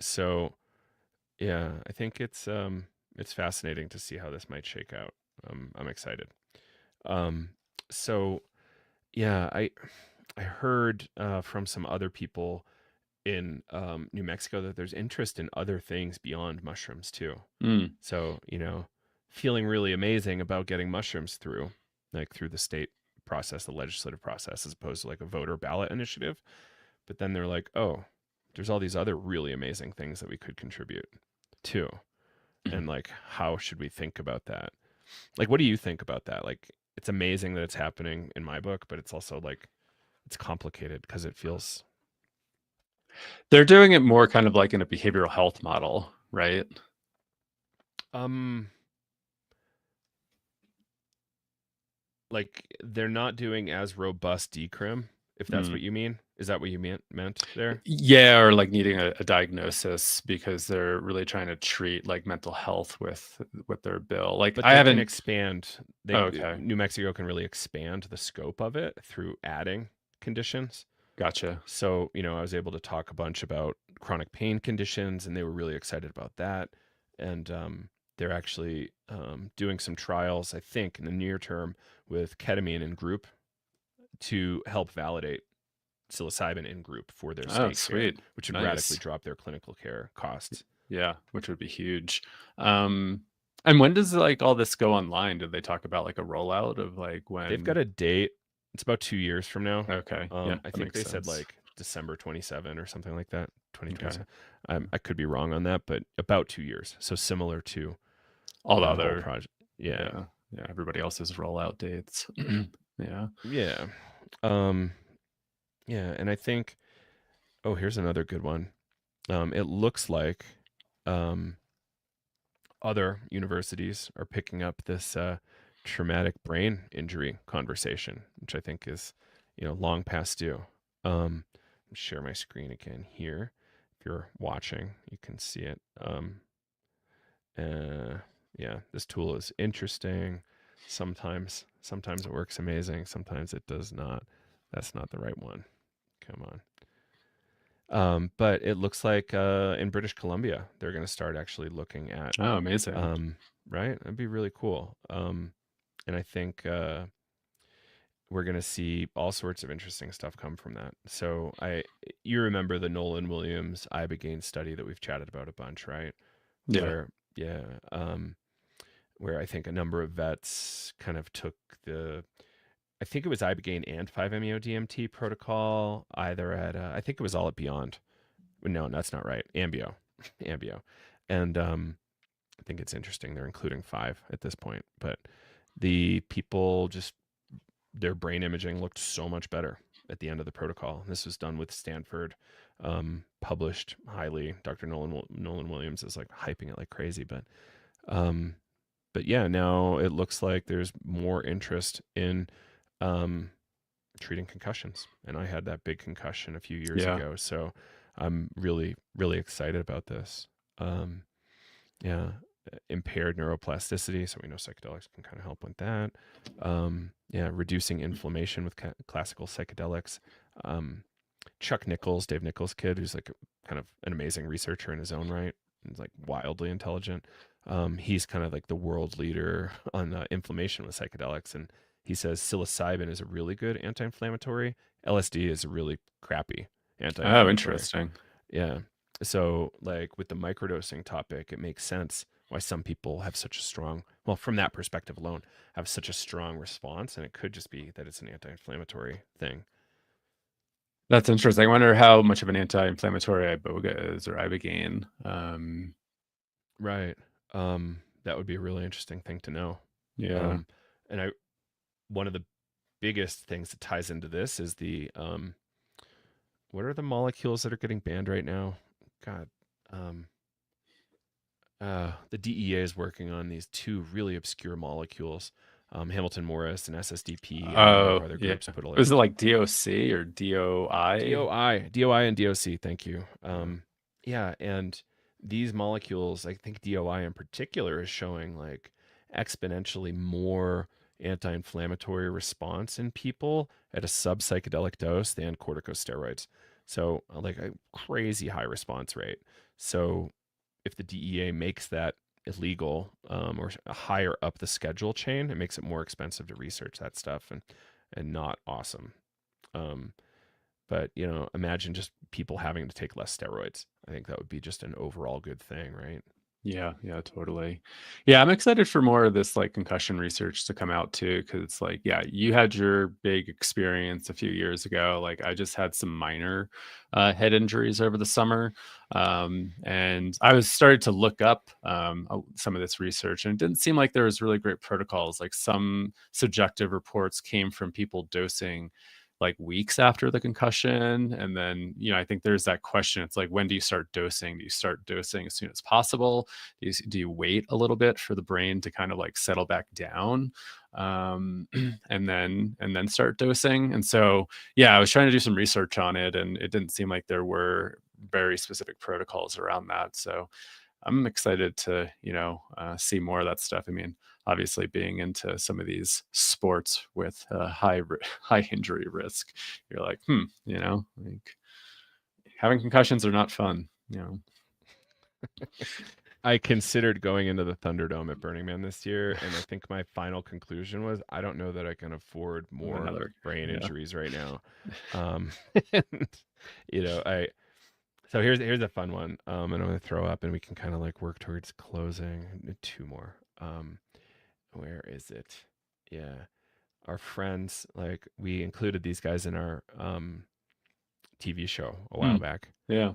So yeah, I think it's fascinating to see how this might shake out. I'm excited. Um. So yeah, I heard from some other people in New Mexico that there's interest in other things beyond mushrooms too. Mm. So, feeling really amazing about getting mushrooms through, like through the state process, the legislative process, as opposed to like a voter ballot initiative. But then they're like, oh, there's all these other really amazing things that we could contribute to. And like, how should we think about that? Like, what do you think about that? Like, it's amazing that it's happening in my book, but it's also like, it's complicated because it feels, They're doing it more kind of like in a behavioral health model, right? um, like they're not doing as robust decrim, if that's Mm. what you mean. Is that what you meant there? Yeah, or like needing a diagnosis because they're really trying to treat like mental health with their bill. Like But I they can haven't. expand. Oh, They okay, New Mexico can really expand the scope of it through adding conditions. gotcha. So, I was able to talk a bunch about chronic pain conditions, and they were really excited about that. And they're actually doing some trials, I think, in the near term with ketamine in group to help validate psilocybin in group for their Oh, state care, sweet, which would radically nice. drop their clinical care costs. Yeah, which would be huge. Um, and when does like all this go online? Did they talk about like a rollout of like They've got when? a date. It's about 2 years from now. Okay, yeah, I that think makes they said sense. like December 27 or something like that. Okay, 2027. I could be wrong on that, but about 2 years. So similar to all the the whole other, project. Yeah. yeah, yeah, everybody else's rollout dates. Yeah. Yeah. Um, yeah. And I think, oh, here's another good one. It looks like um, other universities are picking up this traumatic brain injury conversation, which I think is, long past due. Share my screen again here. If you're watching, you can see it. Uh, yeah, this tool is interesting. Sometimes it works amazing. Sometimes it does not. That's not the right one. Come on. But it looks like in British Columbia, they're going to start actually looking at Oh, amazing. right? That'd be really cool. And I think we're going to see all sorts of interesting stuff come from that. So you remember the Nolan Williams ibogaine study that we've chatted about a bunch, right? Yeah. Where, yeah, where I think a number of vets kind of took the, I think it was ibogaine and 5-MeO DMT protocol, either at, I think it was all at Beyond. No, that's not right. Ambio, Ambio, and I think it's interesting they're including 5 at this point, but the people just their brain imaging looked so much better at the end of the protocol. This was done with Stanford, published highly. Dr. Nolan Williams is like hyping it like crazy, um, but yeah, now it looks like there's more interest in um, treating concussions, and I had that big concussion a few years Yeah. ago, so I'm really really excited about this. Um, yeah, impaired neuroplasticity, so we know psychedelics can kind of help with that. Yeah, reducing inflammation with classical psychedelics. Um, Chuck Nichols, Dave Nichols' kid, who's like kind of an amazing researcher in his own right. He's like wildly intelligent. He's kind of like the world leader on inflammation with psychedelics, and he says psilocybin is a really good anti-inflammatory. LSD is a really crappy Oh, anti-inflammatory. interesting. Yeah. So, like with the microdosing topic, it makes sense why some people have such a strong, well, from that perspective alone, have such a strong response. And it could just be that it's an anti inflammatory thing. That's interesting. I wonder how much of an anti-inflammatory iboga is or ibogaine. Right. That would be a really interesting thing to know. Yeah. Um, and one of the biggest things that ties into this is what are the molecules that are getting banned right now? God, um, the DEA is working on these 2 really obscure molecules, Hamilton Morris and SSDP, and a number of Oh, other yeah. groups put Was like it like DOC or DOI? DOI, and DOC. Thank you. Uh, Yeah, and these molecules, I think DOI in particular, is showing like exponentially more anti-inflammatory response in people at a sub-psychedelic dose than corticosteroids. So, like a crazy high response rate. So, if the DEA makes that illegal or higher up the schedule chain, it makes it more expensive to research that stuff and not awesome. Um, but imagine just people having to take less steroids. I think that would be just an overall good thing, right? Yeah, yeah, totally. Yeah, I'm excited for more of this like concussion research to come out too, because it's like, yeah, you had your big experience a few years ago. Like, I just had some minor head injuries over the summer, and I was started to look up some of this research, and it didn't seem like there was really great protocols. Like some subjective reports came from people dosing like weeks after the concussion. And then, I think there's that question. It's like, when do you start dosing? Do you start dosing as soon as possible? Do you wait a little bit for the brain to kind of like settle back down? And then start dosing. And so, yeah, I was trying to do some research on it, and it didn't seem like there were very specific protocols around that. So I'm excited to, see more of that stuff. I mean, obviously being into some of these sports with high injury risk, you're like, like having concussions are not fun. I considered going into the Thunderdome at Burning Man this year, and I think my final conclusion was I don't know that I can afford more Another, brain yeah. injuries right now. And, I so here's a fun one, and I'm gonna throw up, and we can kind of like work towards closing. 2 more. Where is it? Yeah, our friends, like we included these guys in our TV show a while Hmm. back. Yeah.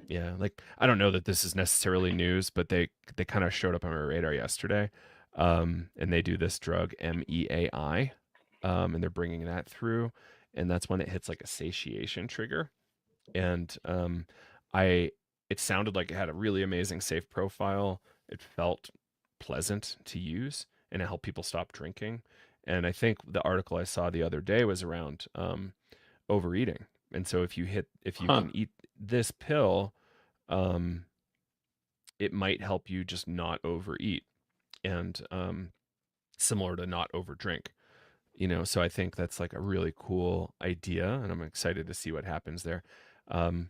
Yeah, like I don't know that this is necessarily news, but they kind of showed up on my radar yesterday. And they do this drug MEAI, and they're bringing that through, and that's when it hits like a satiation trigger. And I it sounded like it had a really amazing safe profile. It felt pleasant to use, and it helped people stop drinking. And I think the article I saw the other day was around overeating. And so if you Huh. can eat this pill, um, it might help you just not overeat and similar to not overdrink. So I think that's like a really cool idea, and I'm excited to see what happens there. Um,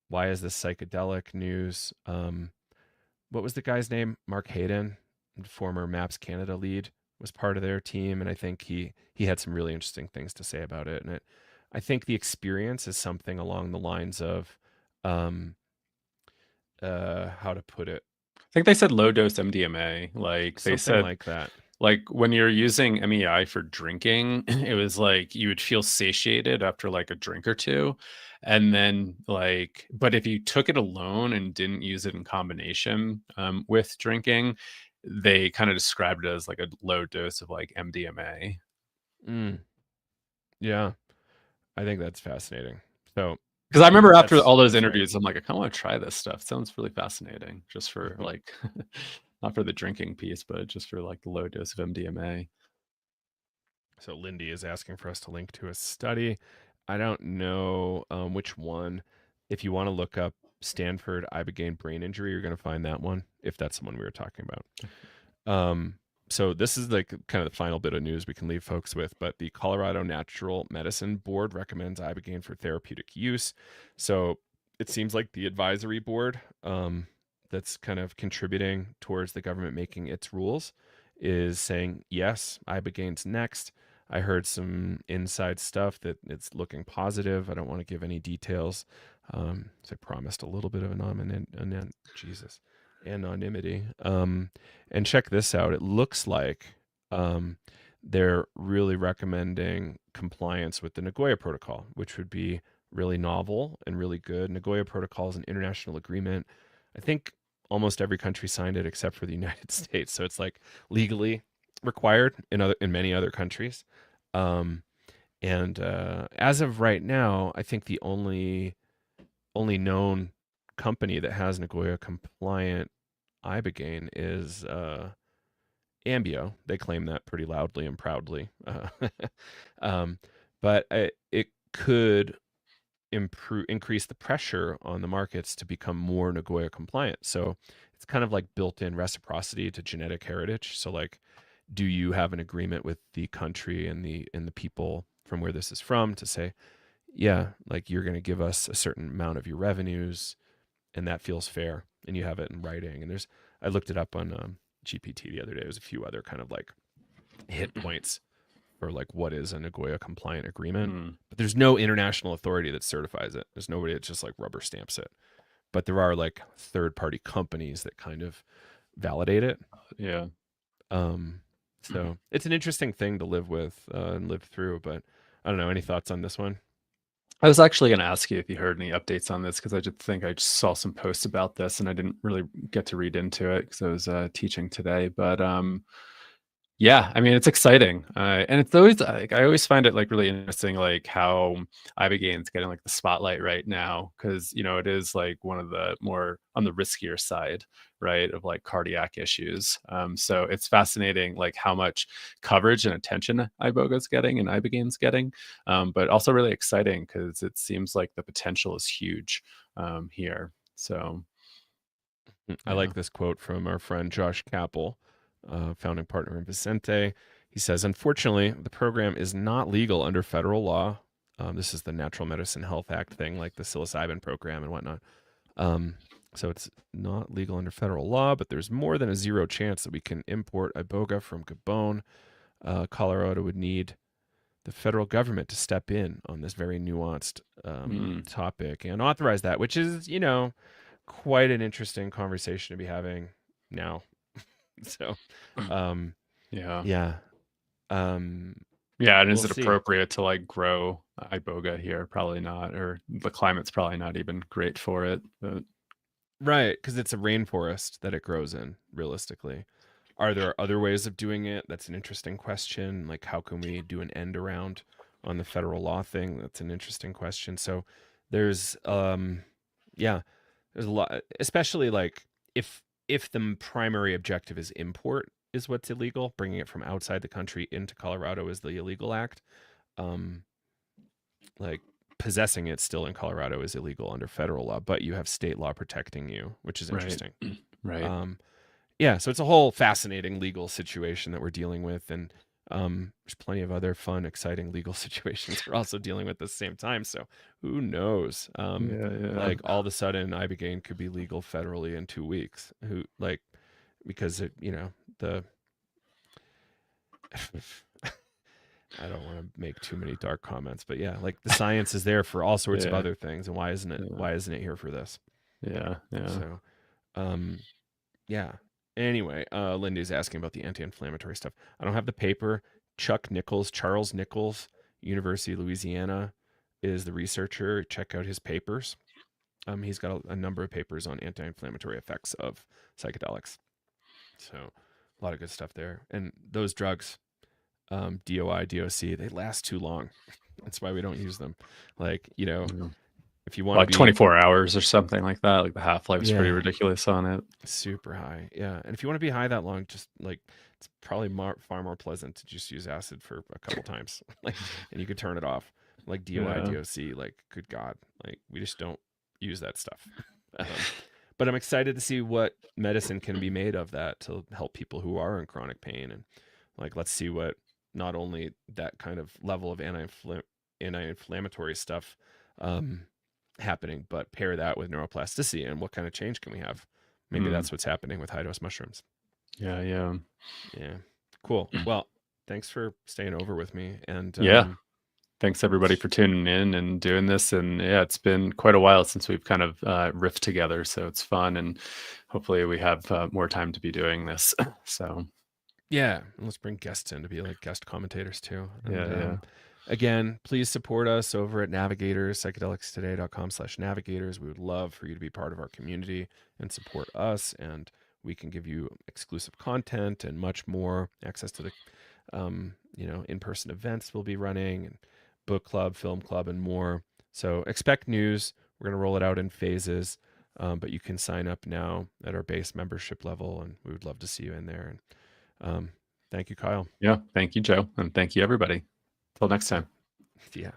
why is this psychedelic news? What was the guy's name? Mark Hayden. former Maps Canada lead, was part of their team, and I think he had some really interesting things to say about it. And I think the experience is something along the lines of, um, how to put it, I think they said low dose MDMA. Like they something said, like that. like when you're using MEI for drinking, it was like you would feel satiated after like a drink or two. And then like, but if you took it alone and didn't use it in combination with drinking, they kind of described it as like a low dose of like MDMA. Mm, yeah, I think that's fascinating. So Because I remember after all those that's right. interviews, I'm like, I kind of want to try this stuff. Sounds really fascinating, just for like, not for the drinking piece, but just for like the low dose of MDMA. So Lindy is asking for us to link to a study. I don't know which one. If you want to look up Stanford ibogaine brain injury, you're going to find that one. If that's the one we were talking about. Um, so this is like kind of the final bit of news we can leave folks with, but the Colorado Natural Medicine Board recommends ibogaine for therapeutic use. So it seems like the advisory board, that's kind of contributing towards the government making its rules, is saying yes, ibogaine's next. I heard some inside stuff that it's looking positive. I don't want to give any details. So I promised a little bit of anonymity. And check this out. It looks like, um, they're really recommending compliance with the Nagoya Protocol, which would be really novel and really good. Nagoya Protocol is an international agreement. I think almost every country signed it except for the United States. So it's like legally required in many other countries. Um, and as of right now, I think the only known company that has Nagoya compliant ibogaine is Ambio. They claim that pretty loudly and proudly. Um, but it could increase the pressure on the markets to become more Nagoya compliant. So it's kind of like built-in reciprocity to genetic heritage. So like, do you have an agreement with the country and the people from where this is from to say, yeah, like you're going to give us a certain amount of your revenues, and that feels fair, and you have it in writing. And I looked it up on GPT the other day. There's a few other kind of like hit points for like what is a Nagoya compliant agreement, Mm, but there's no international authority that certifies it. There's nobody that just like rubber stamps it. But there are like third party companies that kind of validate it. yeah. Um, so it's an interesting thing to live with and live through. But I don't know. Any thoughts on this one? I was actually going to ask you if you heard any updates on this because I just think I just saw some posts about this and I didn't really get to read into it because I was teaching today. But yeah, I mean, it's exciting, and it's always like I always find it like really interesting, like how Ibogaine's getting like the spotlight right now because it is like one of the more on the riskier side, right, of like cardiac issues. So it's fascinating, like how much coverage and attention Iboga's getting and Ibogaine's getting, but also really exciting because it seems like the potential is huge here. So I yeah. like this quote from our friend Josh Capel, founding partner in Vicente. He says, unfortunately, the program is not legal under federal law. This is the Natural Medicine Health Act thing, like the psilocybin program and whatnot. Um, so it's not legal under federal law, but there's more than a zero chance that we can import iboga from Gabon. Colorado would need the federal government to step in on this very nuanced Mm, topic and authorize that, which is, quite an interesting conversation to be having now. So, um, yeah. yeah, um, Yeah, and is we'll it see. appropriate to like grow iboga here? Probably not, or the climate's probably not even great for it. But Right, because it's a rainforest that it grows in, realistically. Are there other ways of doing it? That's an interesting question. Like, how can we do an end around on the federal law thing? That's an interesting question. So, there's, yeah, there's a lot, especially like if the primary objective is import is what's illegal, bringing it from outside the country into Colorado is the illegal act. Um, like possessing it still in Colorado is illegal under federal law, but you have state law protecting you, which is right, interesting. right, Um, yeah, so it's a whole fascinating legal situation that we're dealing with, and there's plenty of other fun, exciting legal situations we're also dealing with at the same time. So who knows? yeah, yeah, Like all of a sudden, ibogaine could be legal federally in 2 weeks. Who like because the I don't want to make too many dark comments, but yeah, like the science is there for all sorts of Yeah. other things, and Yeah. why isn't it here for this? Yeah. Yeah. So, um, yeah. Anyway, Lindy's asking about the anti-inflammatory stuff. I don't have the paper. Charles Nichols, University of Louisiana, is the researcher. Check out his papers. He's got a number of papers on anti-inflammatory effects of psychedelics. So, a lot of good stuff there. And those drugs, DOI, DOC, they last too long. That's why we don't use them. Like, Yeah. if you want to Like be 24 hours or something like that. Like the half-life is pretty yeah, ridiculous on it. super high. Yeah. And if you want to be high that long, just like it's probably far more pleasant to just use acid for a couple times. Like, and you could turn it off. Like DOI, Yeah. DOC, like, good God. Like, we just don't use that stuff. Um, but I'm excited to see what medicine can be made of that to help people who are in chronic pain. And like, let's see what not only that kind of level of anti-inflammatory stuff happening, but pair that with neuroplasticity and what kind of change can we have? Maybe Mm. that's what's happening with high dose mushrooms. Yeah. Yeah. Yeah. Cool. Well, thanks for staying over with me. And Yeah. Thanks everybody for tuning in and doing this. And yeah, it's been quite a while since we've kind of riffed together. So it's fun. And hopefully we have more time to be doing this. So yeah, let's bring guests in to be like guest commentators too. And yeah. Yeah. again, please support us over at Navigators, psychedelicstoday.com/navigators. We would love for you to be part of our community and support us. And we can give you exclusive content and much more, access to the in-person events we'll be running, and book club, film club, and more. So expect news. We're going to roll it out in phases, but you can sign up now at our base membership level, and we would love to see you in there. And thank you, Kyle. Yeah. Thank you, Joe. And thank you, everybody. Till next time. Yeah.